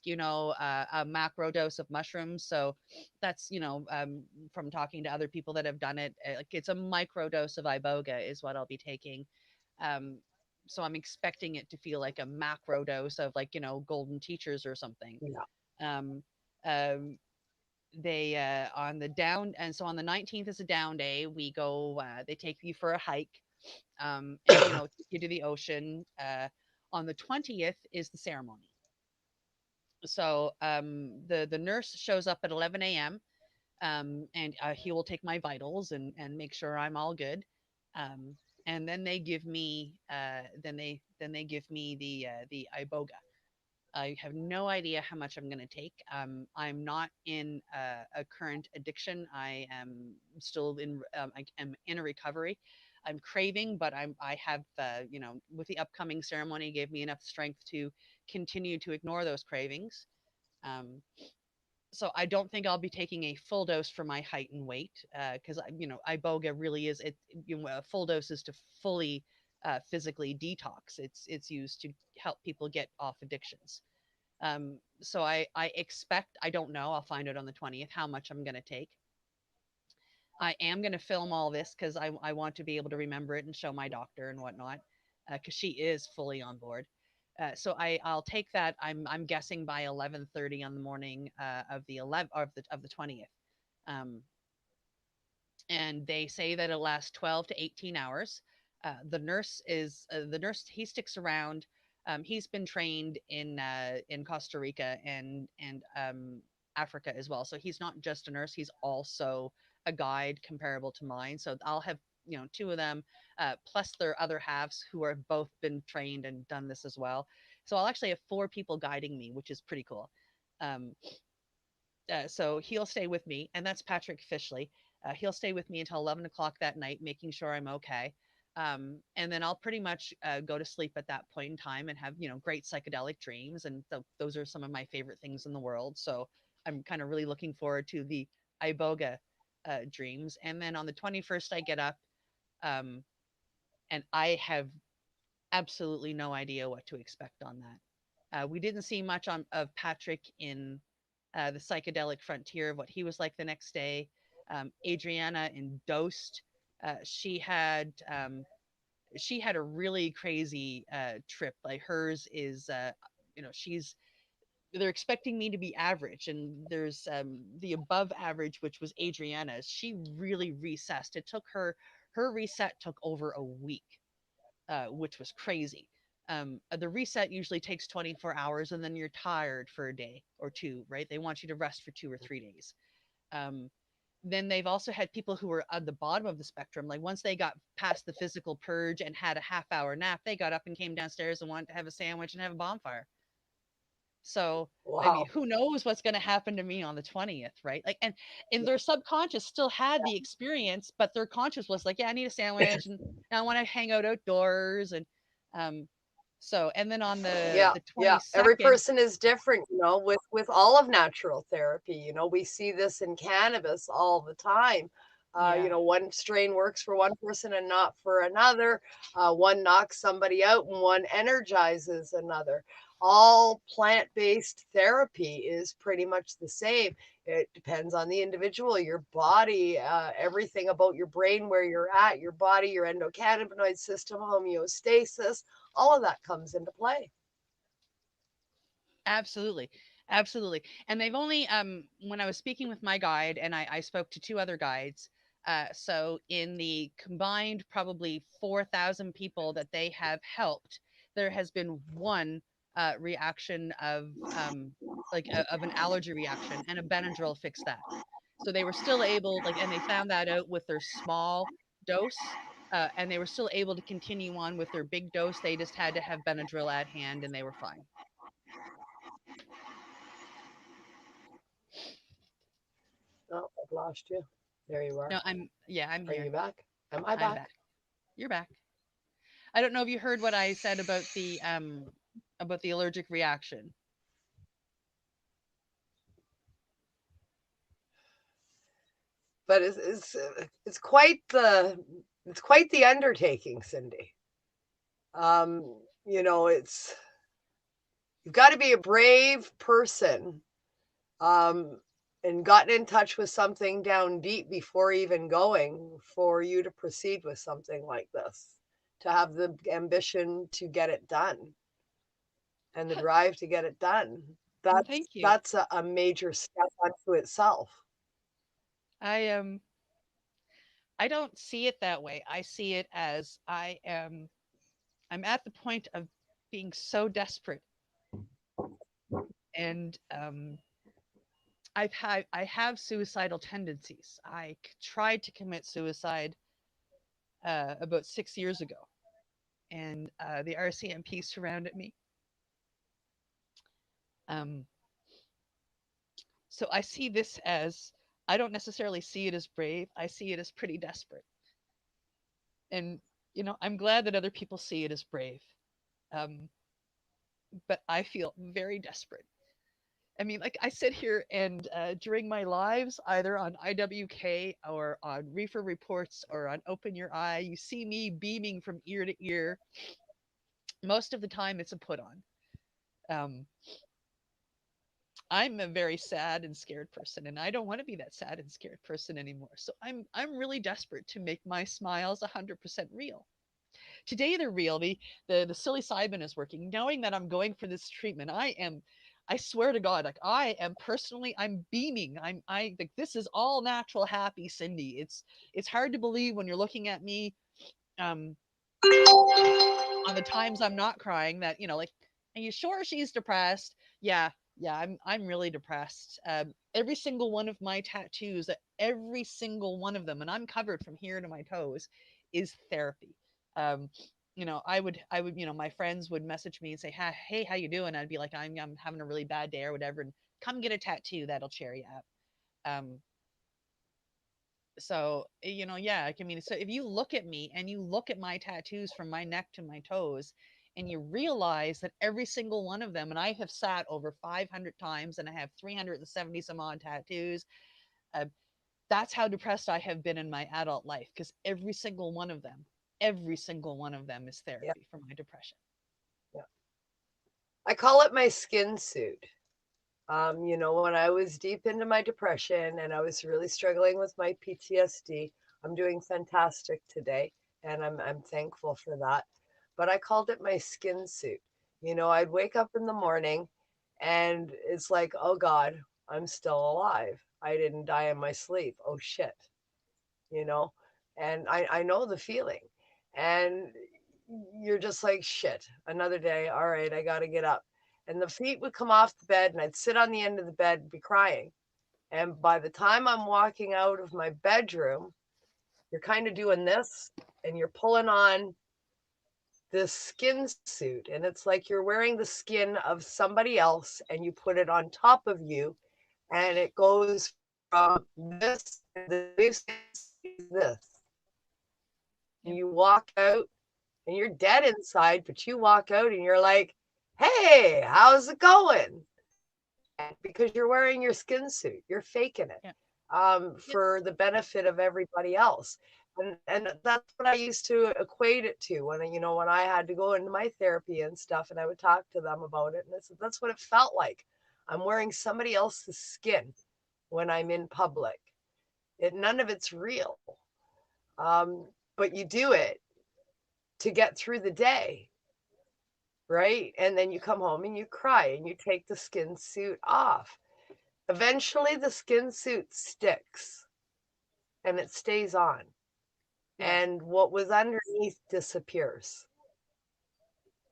a macro dose of mushrooms. So that's, from talking to other people that have done it, like it's a micro dose of iboga is what I'll be taking. Um, so I'm expecting it to feel like a macro dose of like, golden teachers or something. Yeah. Um, um, they on the down and so on the 19th is a down day. We go, they take you for a hike, and take you to the ocean. On the 20th is the ceremony. So the nurse shows up at 11 a.m. And he will take my vitals and make sure I'm all good. And then they give me then they give me the iboga. I have no idea how much I'm going to take. I'm not in a current addiction. I am still in. I am in a recovery. I'm craving, but I have, with the upcoming ceremony, gave me enough strength to continue to ignore those cravings. Um, so I don't think I'll be taking a full dose for my height and weight because iboga really is it. A full dose is to fully physically detox. It's used to help people get off addictions. So I expect, I don't know, I'll find out on the 20th how much I'm going to take. I am going to film all this because I want to be able to remember it and show my doctor and whatnot because she is fully on board. So I'll take that. I'm guessing by 11:30 on the morning of the 20th. Um, and they say that it lasts 12 to 18 hours. The nurse. He sticks around. He's been trained in Costa Rica and Africa as well. So he's not just a nurse. He's also a guide comparable to mine. So I'll have two of them plus their other halves who are both been trained and done this as well. So I'll actually have four people guiding me, which is pretty cool. Um, so he'll stay with me, and that's Patrick Fishley. He'll stay with me until 11 o'clock that night, making sure I'm okay. And then I'll pretty much go to sleep at that point in time and have, great psychedelic dreams. And those are some of my favorite things in the world. So I'm kind of really looking forward to the iboga dreams. And then on the 21st, I get up, um, and I have absolutely no idea what to expect on that. We didn't see much of Patrick in the psychedelic frontier of what he was like the next day. Adriana in Dosed, she had a really crazy trip. Like hers is, she's they're expecting me to be average, and there's the above average, which was Adriana's. She really recessed. It took her reset took over a week, which was crazy. The reset usually takes 24 hours, and then you're tired for a day or two, right? They want you to rest for 2 or 3 days. Um, then they've also had people who were at the bottom of the spectrum. Like once they got past the physical purge and had a half-hour nap, they got up and came downstairs and wanted to have a sandwich and have a bonfire. So, I mean, Wow. who knows what's going to happen to me on the 20th, right? Like, and in their subconscious still had the experience, but their conscious was like, yeah, I need a sandwich and I want to hang out outdoors. And, um, and then on Yeah, the yeah. Every 22nd, person is different, with all of natural therapy. We see this in cannabis all the time. yeah, One strain works for one person and not for another. One knocks somebody out and one energizes another. All plant-based therapy is pretty much the same. It depends on the individual, your body, everything about your brain, where you're at, your body, your endocannabinoid system, homeostasis, all of that comes into play. absolutely. Absolutely. And they've only, when I was speaking with my guide, and I spoke to two other guides, so in the combined probably 4,000 people that they have helped, there has been one reaction of an allergy reaction, and a Benadryl fixed that. So they were still able, like, and they found that out with their small dose, and they were still able to continue on with their big dose. They just had to have Benadryl at hand, and they were fine. Oh, I've lost you. There you are. No, I'm Are you here. back? Am I I'm back? back. You're back. I don't know if you heard what I said about the allergic reaction. But it's quite the undertaking, Cindy. It's you've got to be a brave person, and gotten in touch with something down deep before even going for you to proceed with something like this, to have the ambition to get it done and the drive to get it done. Well, That's thank you. that's a major step unto itself. I I don't see it that way. I see it as I'm at the point of being so desperate, and I have suicidal tendencies. Tried to commit suicide about 6 years ago, and the RCMP surrounded me. Um, so I see this as, I don't necessarily see it as brave. I see it as pretty desperate, and I'm glad that other people see it as brave. Um, but I feel very desperate. I mean, like I sit here and during my lives, either on IWK or on Reefer Reports or on Open Your Eye, you see me beaming from ear to ear. Most of the time, it's a put on. Um, I'm a very sad and scared person, and I don't want to be that sad and scared person anymore. So I'm really desperate to make my smiles 100% real. Today they're real. The psilocybin is working. Knowing that I'm going for this treatment, I swear to God, like I'm beaming. I like, this is all natural, happy Cindy. It's hard to believe when you're looking at me, um, on the times I'm not crying, that, like, are you sure she's depressed? Yeah, yeah, I'm really depressed. Every single one of my tattoos, every single one of them, and I'm covered from here to my toes, is therapy. Um, I would, my friends would message me and say, hey, how you doing? I'd be like, I'm having a really bad day or whatever, and come get a tattoo, that'll cheer you up. Um, So, yeah, I mean, so if you look at me and you look at my tattoos from my neck to my toes, and you realize that every single one of them, and I have sat over 500 times and I have 370 some odd tattoos. Uh, that's how depressed I have been in my adult life, because every single one of them is Yeah. therapy for my depression. Yeah. I call it my skin suit. When I was deep into my depression and I was really struggling with my PTSD, I'm doing fantastic today, and I'm thankful for that. But I called it my skin suit. I'd wake up in the morning and it's like, oh God, I'm still alive. I didn't die in my sleep. Oh shit. You know, and I know the feeling. And you're just like, shit, another day. All right, I got to get up. And the feet would come off the bed, and I'd sit on the end of the bed and be crying. And by the time I'm walking out of my bedroom, you're kind of doing this and you're pulling on this skin suit. And it's like you're wearing the skin of somebody else and you put it on top of you. And it goes from this, this, this. You walk out and you're dead inside, but you walk out and you're like, hey, how's it going? And because you're wearing your skin suit, you're faking it for the benefit of everybody else. And that's what I used to equate it to when I had to go into my therapy and stuff, and I would talk to them about it. And that's what it felt like. I'm wearing somebody else's skin when I'm in public. None of it's real. But you do it to get through the day, right? And then you come home and you cry and you take the skin suit off. Eventually, the skin suit sticks and it stays on. And what was underneath disappears.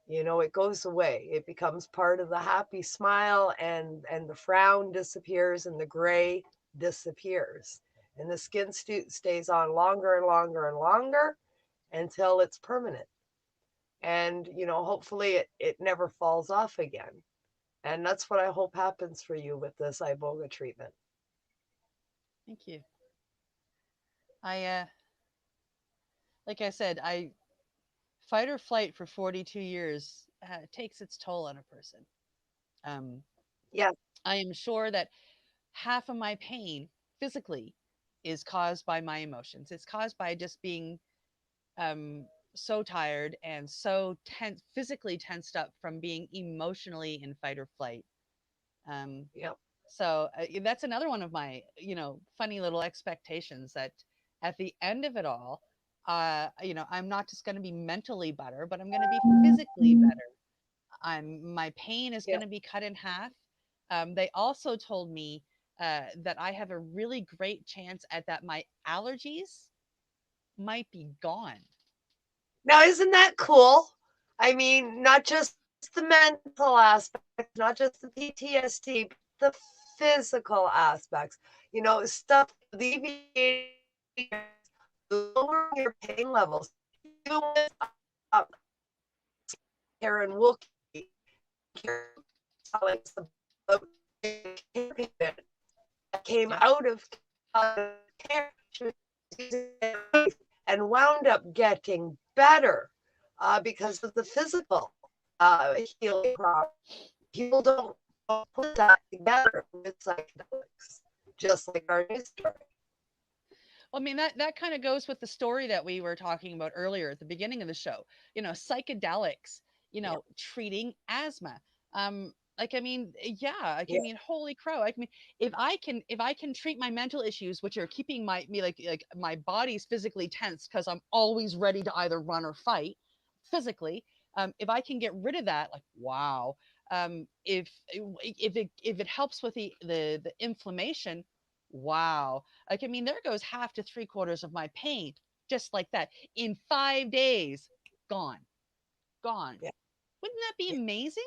It goes away. It becomes part of the happy smile, and the frown disappears and the gray disappears. And the skin suit stays on longer and longer and longer until it's permanent. And hopefully it never falls off again. And that's what I hope happens for you with this iboga treatment. Thank you. I like I said, I fight or flight for 42 years takes its toll on a person. Yeah. I am sure that half of my pain physically is caused by my emotions. It's caused by just being so tired and so tense, physically tensed up from being emotionally in fight or flight. Yep. So that's another one of my, funny little expectations, that at the end of it all, I'm not just going to be mentally better, but I'm going to be physically better. My pain is going to be cut in half. They also told me that I have a really great chance at that my allergies might be gone. Now, isn't that cool? I mean, not just the mental aspect, not just the PTSD, but the physical aspects. Stuff alleviating, lowering your pain levels. Even with Karen Wilkie, that came out of care and wound up getting better because of the physical healing process. People don't put that together with psychedelics, just like our news story. Well, I mean, that kind of goes with the story that we were talking about earlier at the beginning of the show. Psychedelics, treating asthma. I mean, I mean, holy crow. I mean, if I can treat my mental issues, which are keeping me like my body's physically tense because I'm always ready to either run or fight physically. If I can get rid of that, like, wow. If it helps with the inflammation, wow. I mean, there goes half to 3/4 of my pain, just like that, in 5 days. Gone. Yeah. Wouldn't that be amazing?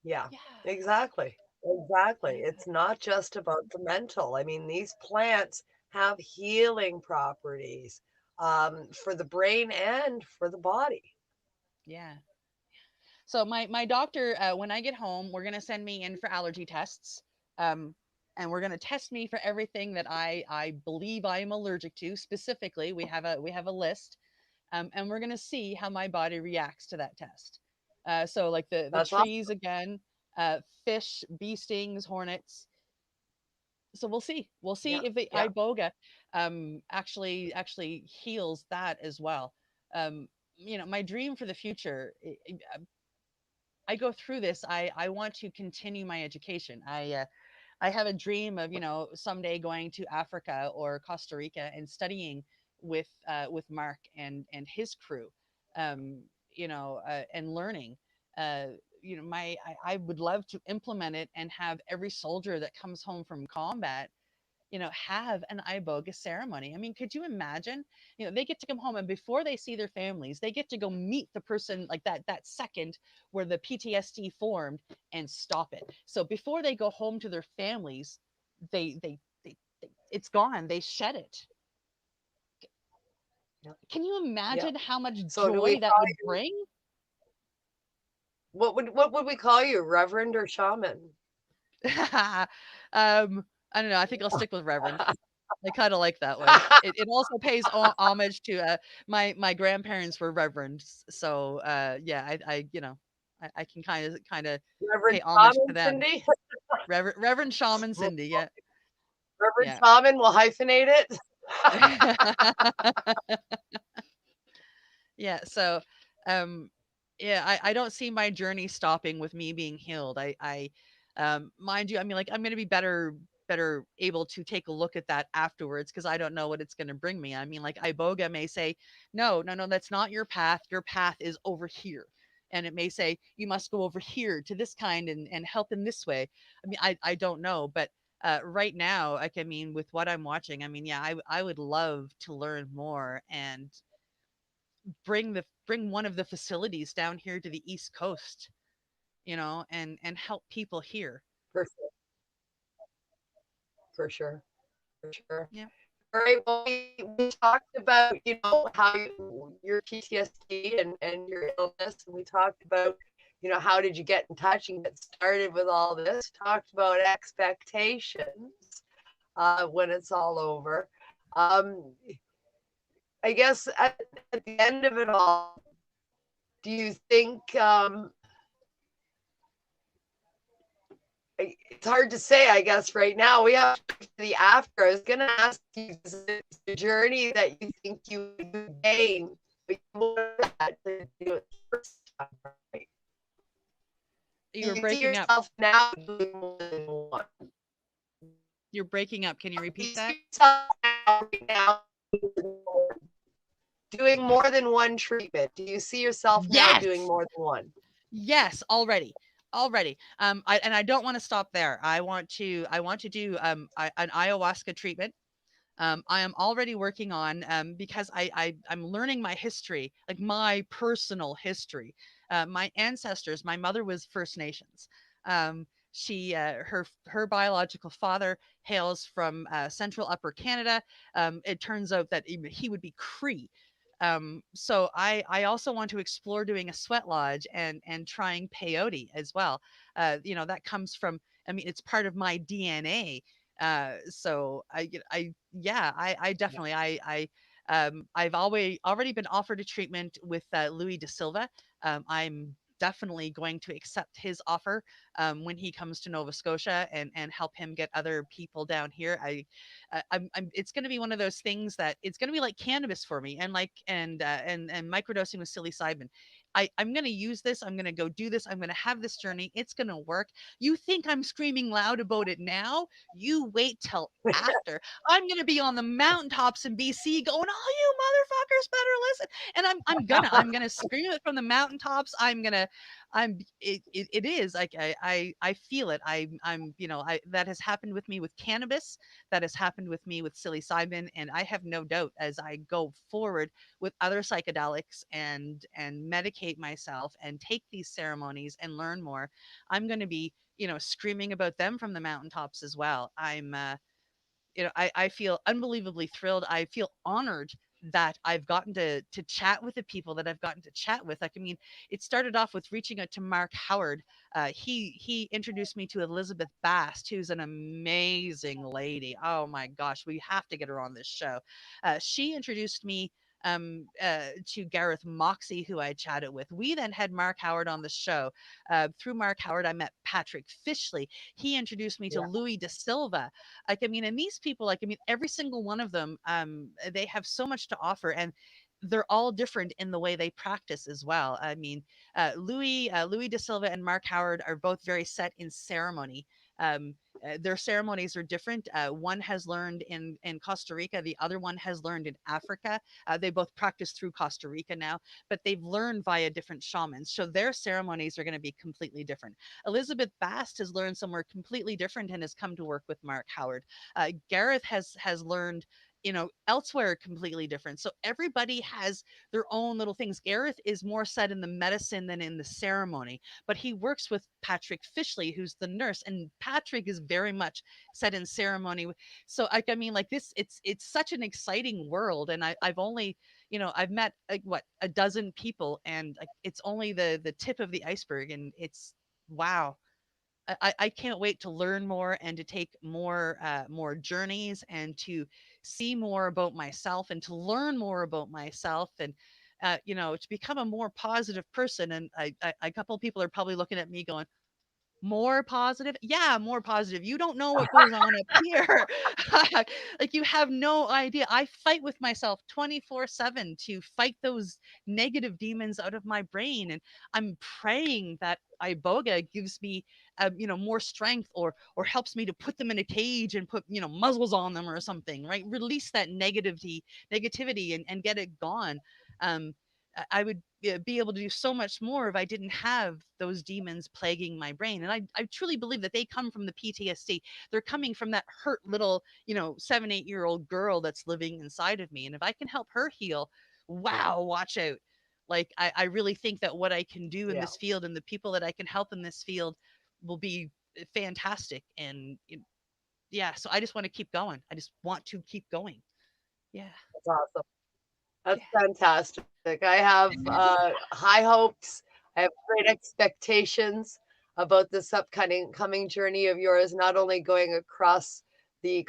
Yeah, exactly. Exactly. It's not just about the mental. I mean, these plants have healing properties for the brain and for the body. Yeah. So my doctor, when I get home, we're gonna send me in for allergy tests. and we're going to test me for everything that I believe I am allergic to. Specifically, we have a list, and we're going to see how my body reacts to that test. So like the That's trees awesome. again, fish, bee stings, hornets. So we'll see Yeah, if the yeah. iboga actually heals that as well. um my dream for the future, I go through this, I want to continue my education. I have a dream of, someday going to Africa or Costa Rica and studying with Mark and his crew, um, and learning. Uh, I would love to implement it and have every soldier that comes home from combat, have an iboga ceremony. I mean, could you imagine? They get to come home, and before they see their families, they get to go meet the person, like that second where the PTSD formed, and stop it. So before they go home to their families, they it's gone. They shed it. Yeah. Can you Yeah. imagine how much So do we joy that call would you, bring? what would we call you, Reverend or Shaman? I don't know. I think I'll stick with Reverend. I kind of like that one. It also pays homage to my grandparents were reverends, so yeah, I can kind of Reverend pay homage to Shaman, them. Cindy? Reverend Shaman Well, Cindy, yeah, Reverend yeah. Shaman will hyphenate it. Yeah, so yeah, I don't see my journey stopping with me being healed. Mind you, I mean, like, I'm gonna be better able to take a look at that afterwards, because I don't know what it's gonna bring me. I mean, like, iboga may say, no, no, no, that's not your path. Your path is over here. And it may say you must go over here to this kind and help in this way. I mean, I don't know, but right now, like, I mean, with what I'm watching, I mean, yeah, I would love to learn more and bring one of the facilities down here to the East Coast, and help people here. For sure. For sure. For sure. Yeah. All right. Well, we talked about, how your PTSD and your illness, and we talked about, how did you get in touch and get started with all this? Talked about expectations when it's all over. Um, I guess at the end of it all, do you think it's hard to say, I guess, right now? We have the after. I was going to ask you, is it the journey that you think you would gain, but more that to do it first time, right? You were You see breaking up. yourself now doing more than one. You're breaking up. Can you repeat You that? see yourself right now doing more than one treatment. Do you see yourself now Yes. doing more than one? Yes, already. I don't want to stop there. I want to do an ayahuasca treatment. I am already working on, because I'm learning my history, like my personal history. My ancestors, my mother was First Nations. Her biological father hails from central Upper Canada. It turns out that he would be Cree. So I also want to explore doing a sweat lodge and trying peyote as well. That comes from, I mean, it's part of my DNA. So I definitely, I've already been offered a treatment with Louis de Silva. I'm definitely going to accept his offer when he comes to Nova Scotia, and help him get other people down here. It's going to be one of those things that it's going to be like cannabis for me, and like and microdosing with psilocybin. I'm going to use this. I'm going to go do this. I'm going to have this journey. It's going to work. You think I'm screaming loud about it now? You wait till after. I'm going to be on the mountaintops in BC going, "Oh, you motherfuckers better listen." And I'm gonna scream it from the mountaintops. It is like I feel it. I that has happened with me with cannabis. That has happened with me with psilocybin, and I have no doubt, as I go forward with other psychedelics and medicate myself and take these ceremonies and learn more, I'm going to be, screaming about them from the mountaintops as well. I feel unbelievably thrilled. I feel honored that I've gotten to chat with the people that I've gotten to chat with. Like, I mean, it started off with reaching out to Mark Howard. He introduced me to Elizabeth Bast, who's an amazing lady. Oh my gosh, we have to get her on this show. She introduced me to Gareth Moxie, who I chatted with. We then had Mark Howard on the show. Through Mark Howard, I met Patrick Fishley. He introduced me to Louis De Silva. Like, I mean, and these people, like, I mean, every single one of them, they have so much to offer, and they're all different in the way they practice as well. I mean, Louis De Silva and Mark Howard are both very set in ceremony. Their ceremonies are different. One has learned in Costa Rica, the other one has learned in Africa. They both practice through Costa Rica now, but they've learned via different shamans. So their ceremonies are going to be completely different. Elizabeth Bast has learned somewhere completely different and has come to work with Mark Howard. Gareth has learned, you know, elsewhere completely different. So everybody has their own little things. Gareth is more set in the medicine than in the ceremony, but he works with Patrick Fishley, who's the nurse, and Patrick is very much set in ceremony. So I mean, like this, it's such an exciting world, and I've only, you know, I've met like what, a dozen people, and like, it's only the tip of the iceberg, and it's wow. I can't wait to learn more and to take more journeys and to see more about myself and to learn more about myself, and you know, to become a more positive person. And a couple of people are probably looking at me going, more positive? Yeah, more positive. You don't know what goes on up here. Like, you have no idea. I fight with myself 24/7 to fight those negative demons out of my brain. And I'm praying that iboga gives me, you know, more strength, or helps me to put them in a cage and put, you know, muzzles on them or something, right? Release that negativity and get it gone. I would be able to do so much more if I didn't have those demons plaguing my brain. And I truly believe that they come from the PTSD. They're coming from that hurt little, you know, 7, 8 year old girl that's living inside of me. And if I can help her heal, wow, watch out. Like, I really think that what I can do in this field and the people that I can help in this field will be fantastic. And yeah, so I just want to keep going. I just want to keep going. Yeah. That's awesome. That's fantastic. I have high hopes. I have great expectations about this upcoming journey of yours, not only going across the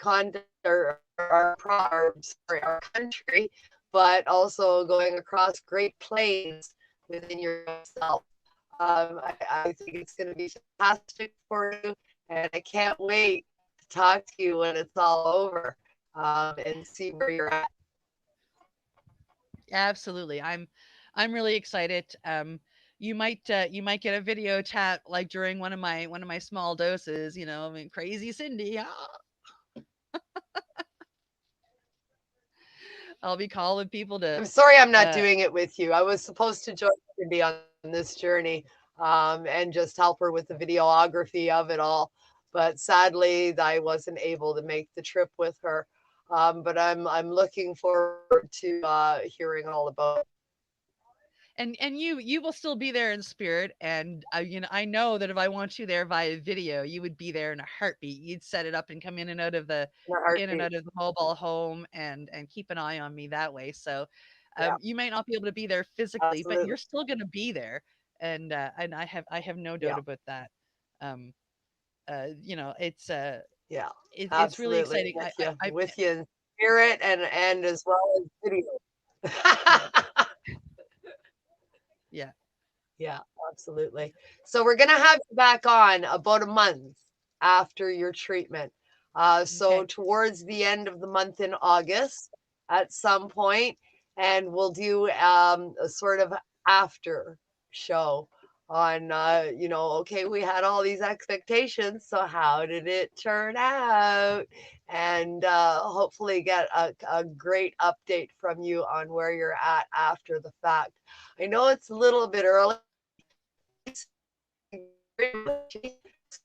our country, but also going across Great Plains within yourself. I think it's going to be fantastic for you, and I can't wait to talk to you when it's all over, and see where you're at. Absolutely. I'm really excited. You might get a video chat like during one of my small doses, you know, I mean, crazy Cindy. I'll be calling people to I'm sorry I'm not doing it with you. I was supposed to join Cindy on this journey, and just help her with the videography of it all. But sadly, I wasn't able to make the trip with her. But I'm looking forward to hearing all about it. and you will still be there in spirit, and you know, I know that if I want you there via video, you would be there in a heartbeat. You'd set it up and come in and out of the mobile home and keep an eye on me that way. So you might not be able to be there physically, but you're still going to be there, and I have no doubt about that. You know, it's it's really exciting. I'm with you in spirit and as well as video. Yeah. Yeah, absolutely. So we're going to have you back on about a month after your treatment. So towards the end of the month in August at some point, and we'll do a sort of after show on, you know, okay, we had all these expectations, so how did it turn out? And hopefully get a great update from you on where you're at after the fact. I know it's a little bit early, so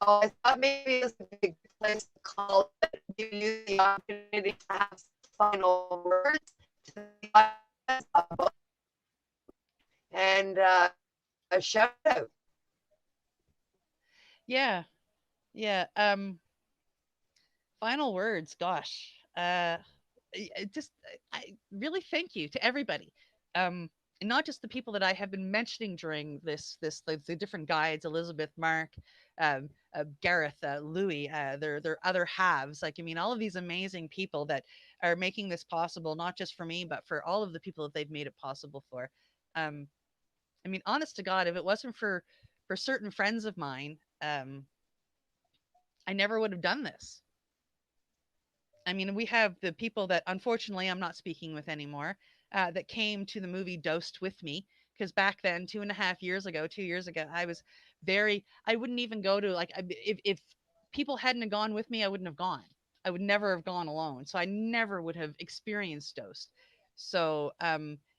I thought maybe it's a big place to call it, give you the opportunity to have final words to the audience and a shout out. Yeah. Final words, gosh. I really thank you to everybody. And not just the people that I have been mentioning during the different guides, Elizabeth, Mark, Gareth, Louis, their other halves. Like, I mean, all of these amazing people that are making this possible, not just for me, but for all of the people that they've made it possible for. Um, I mean, honest to God, if it wasn't for certain friends of mine, I never would have done this. I mean, we have the people that unfortunately I'm not speaking with anymore, that came to the movie Dosed with me. Because back then, 2.5 years ago, 2 years ago, I wouldn't even go to, like, if people hadn't have gone with me, I wouldn't have gone. I would never have gone alone. So I never would have experienced Dosed. So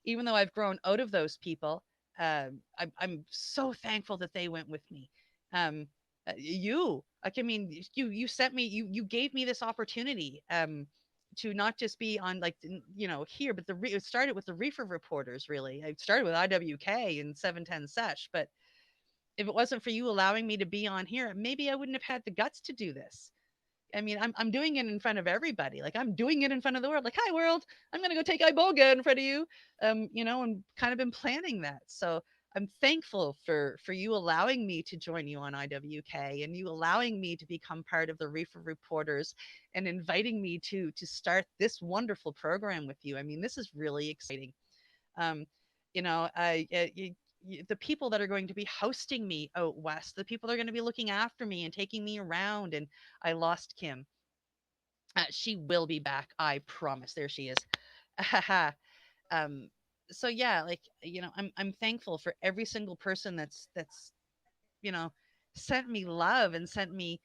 even though I've grown out of those people, I'm so thankful that they went with me. Um, you like, I mean, you sent me, you gave me this opportunity to not just be on, like, here, but it started with the reefer reporters. Really, I started with IWK and 710 sesh, but if it wasn't for you allowing me to be on here, maybe I wouldn't have had the guts to do this. I mean, I'm doing it in front of everybody. Like, I'm doing it in front of the world. Like, hi world, I'm gonna go take Iboga in front of you. And kind of been planning that. So I'm thankful for you allowing me to join you on IWK and you allowing me to become part of the Reefer Reporters and inviting me to start this wonderful program with you. I mean, this is really exciting. Um, the people that are going to be hosting me out west, the people that are going to be looking after me and taking me around. And I lost Kim. She will be back, I promise. There she is. um, so yeah, like, I'm thankful for every single person that's you know sent me love and sent me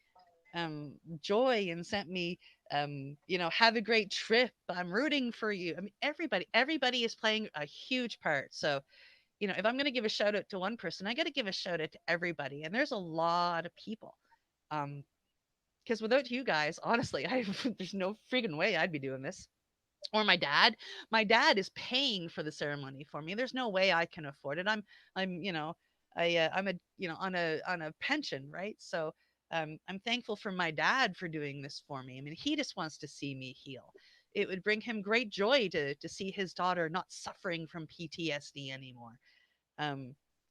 joy and sent me have a great trip. I'm rooting for you. I mean, everybody is playing a huge part. So if I'm going to give a shout out to one person, I got to give a shout out to everybody. And there's a lot of people. Because without you guys, honestly, there's no freaking way I'd be doing this. Or my dad. My dad is paying for the ceremony for me. There's no way I can afford it. I'm on a pension, right? So I'm thankful for my dad for doing this for me. I mean, he just wants to see me heal. It would bring him great joy to see his daughter not suffering from PTSD anymore.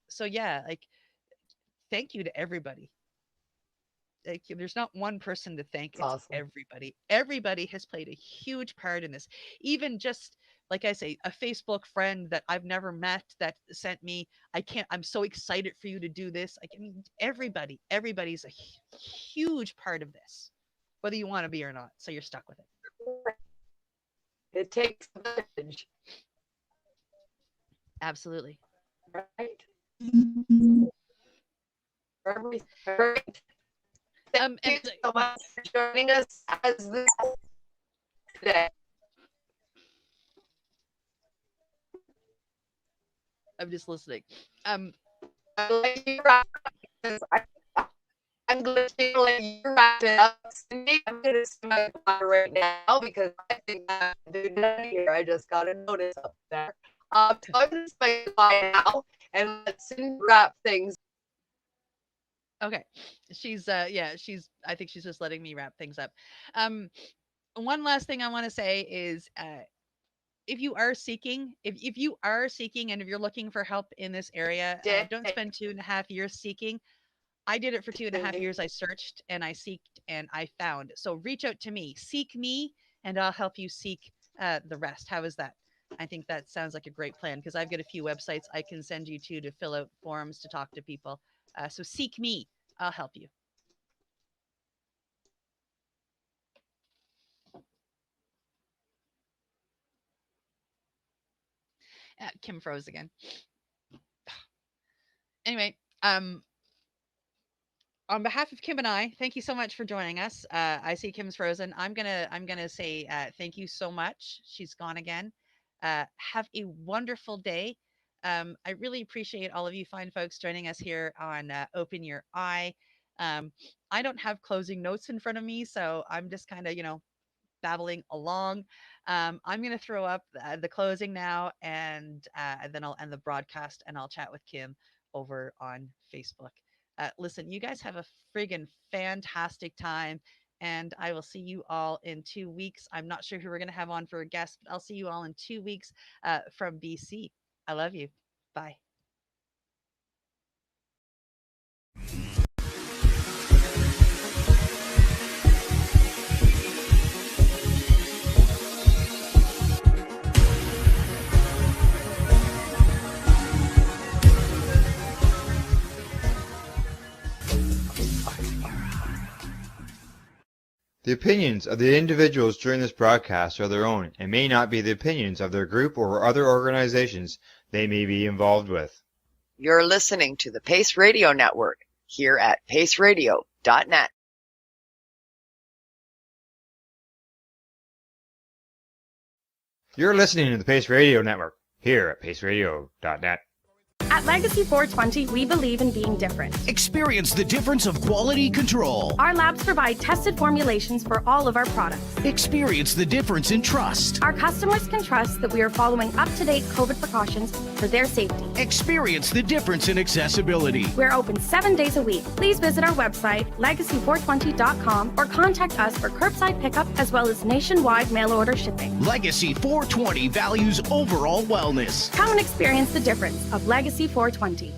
So yeah, like, thank you to everybody. Like, there's not one person to thank. It's It's awesome. everybody has played a huge part in this. Even just, like I say, a Facebook friend that I've never met that sent me, I'm so excited for you to do this. Like, I mean, everybody's a huge part of this, whether you want to be or not. So you're stuck with it. It takes a village. Absolutely. Right. Right. Thank you so much for joining us as this today. I'm just listening. I'm going to let you wrap it up, Cindy. I'm going to see my phone right now because I think I'm doing here. I just got a notice up there. So I'm going to say goodbye now and let Cindy wrap things. Okay. I think she's just letting me wrap things up. One last thing I want to say is, if you are seeking, and if you're looking for help in this area, don't spend 2.5 years seeking. I did it for 2.5 years. I searched and I seeked and I found. So reach out to me, seek me, and I'll help you seek the rest. How is that? I think that sounds like a great plan, because I've got a few websites I can send you to fill out forms to talk to people. So seek me. I'll help you. Kim froze again. Anyway, on behalf of Kim and I, thank you so much for joining us. I see Kim's frozen. I'm gonna say thank you so much. She's gone again. Have a wonderful day. I really appreciate all of you fine folks joining us here on Open Your Eye. I don't have closing notes in front of me, so I'm just kind of babbling along. I'm going to throw up the closing now, and then I'll end the broadcast and I'll chat with Kim over on Facebook. Listen, you guys have a friggin' fantastic time. And I will see you all in 2 weeks. I'm not sure who we're going to have on for a guest, but I'll see you all in 2 weeks from BC. I love you. Bye. The opinions of the individuals during this broadcast are their own and may not be the opinions of their group or other organizations they may be involved with. You're listening to the Pace Radio Network here at paceradio.net. You're listening to the Pace Radio Network here at paceradio.net. At Legacy 420, we believe in being different. Experience the difference of quality control. Our labs provide tested formulations for all of our products. Experience the difference in trust. Our customers can trust that we are following up-to-date COVID precautions for their safety. Experience the difference in accessibility. We're open 7 days a week. Please visit our website, legacy420.com, or contact us for curbside pickup as well as nationwide mail order shipping. Legacy 420 values overall wellness. Come and experience the difference of Legacy 420.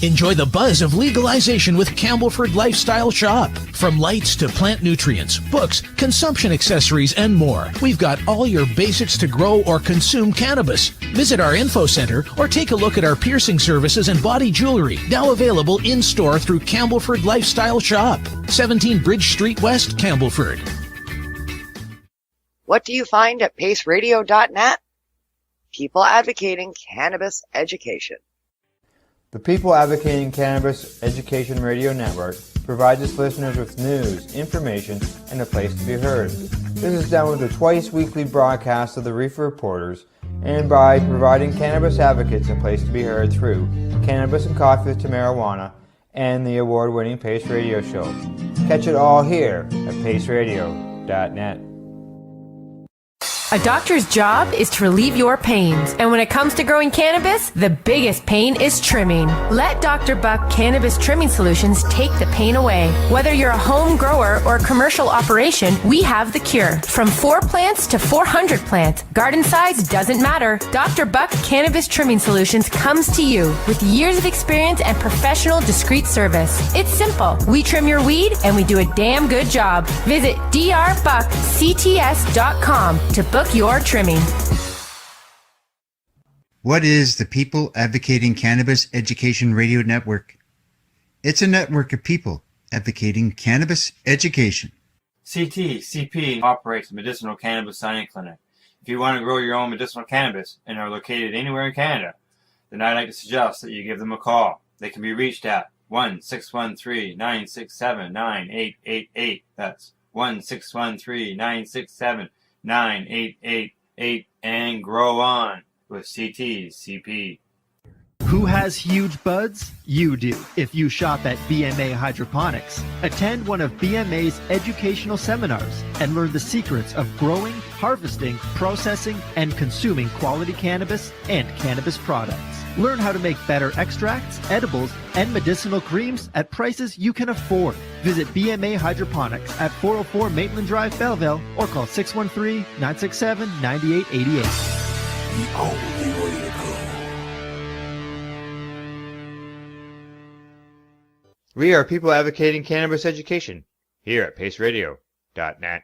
Enjoy the buzz of legalization with Campbellford Lifestyle Shop. From lights to plant nutrients, books, consumption accessories, and more, we've got all your basics to grow or consume cannabis. Visit our info center or take a look at our piercing services and body jewelry, now available in-store through Campbellford Lifestyle Shop, 17 Bridge Street West, Campbellford. What do you find at paceradio.net? People advocating cannabis education. The People Advocating Cannabis Education Radio Network provides its listeners with news, information, and a place to be heard. This is done with a twice-weekly broadcast of the Reefer Reporters and by providing cannabis advocates a place to be heard through Cannabis and Coffee to Marijuana and the award-winning Pace Radio Show. Catch it all here at paceradio.net. A doctor's job is to relieve your pains. And when it comes to growing cannabis, the biggest pain is trimming. Let Dr. Buck Cannabis Trimming Solutions take the pain away. Whether you're a home grower or a commercial operation, we have the cure. From 4 plants to 400 plants, garden size doesn't matter. Dr. Buck Cannabis Trimming Solutions comes to you with years of experience and professional discreet service. It's simple. We trim your weed and we do a damn good job. Visit drbuckcts.com to book your trimming. What is the People Advocating Cannabis Education Radio Network? It's a network of people advocating cannabis education. CP operates a medicinal cannabis signing clinic. If you want to grow your own medicinal cannabis and are located anywhere in Canada, then I'd like to suggest that you give them a call. They can be reached at 1-613-967-9888. That's 1-613-967-9888 and grow on with CP. Who has huge buds? You do. If you shop at BMA Hydroponics, attend one of BMA's educational seminars and learn the secrets of growing, harvesting, processing, and consuming quality cannabis and cannabis products. Learn how to make better extracts, edibles, and medicinal creams at prices you can afford. Visit BMA Hydroponics at 404 Maitland Drive, Belleville, or call 613-967-9888. The only way to go. We are People Advocating Cannabis Education here at paceradio.net.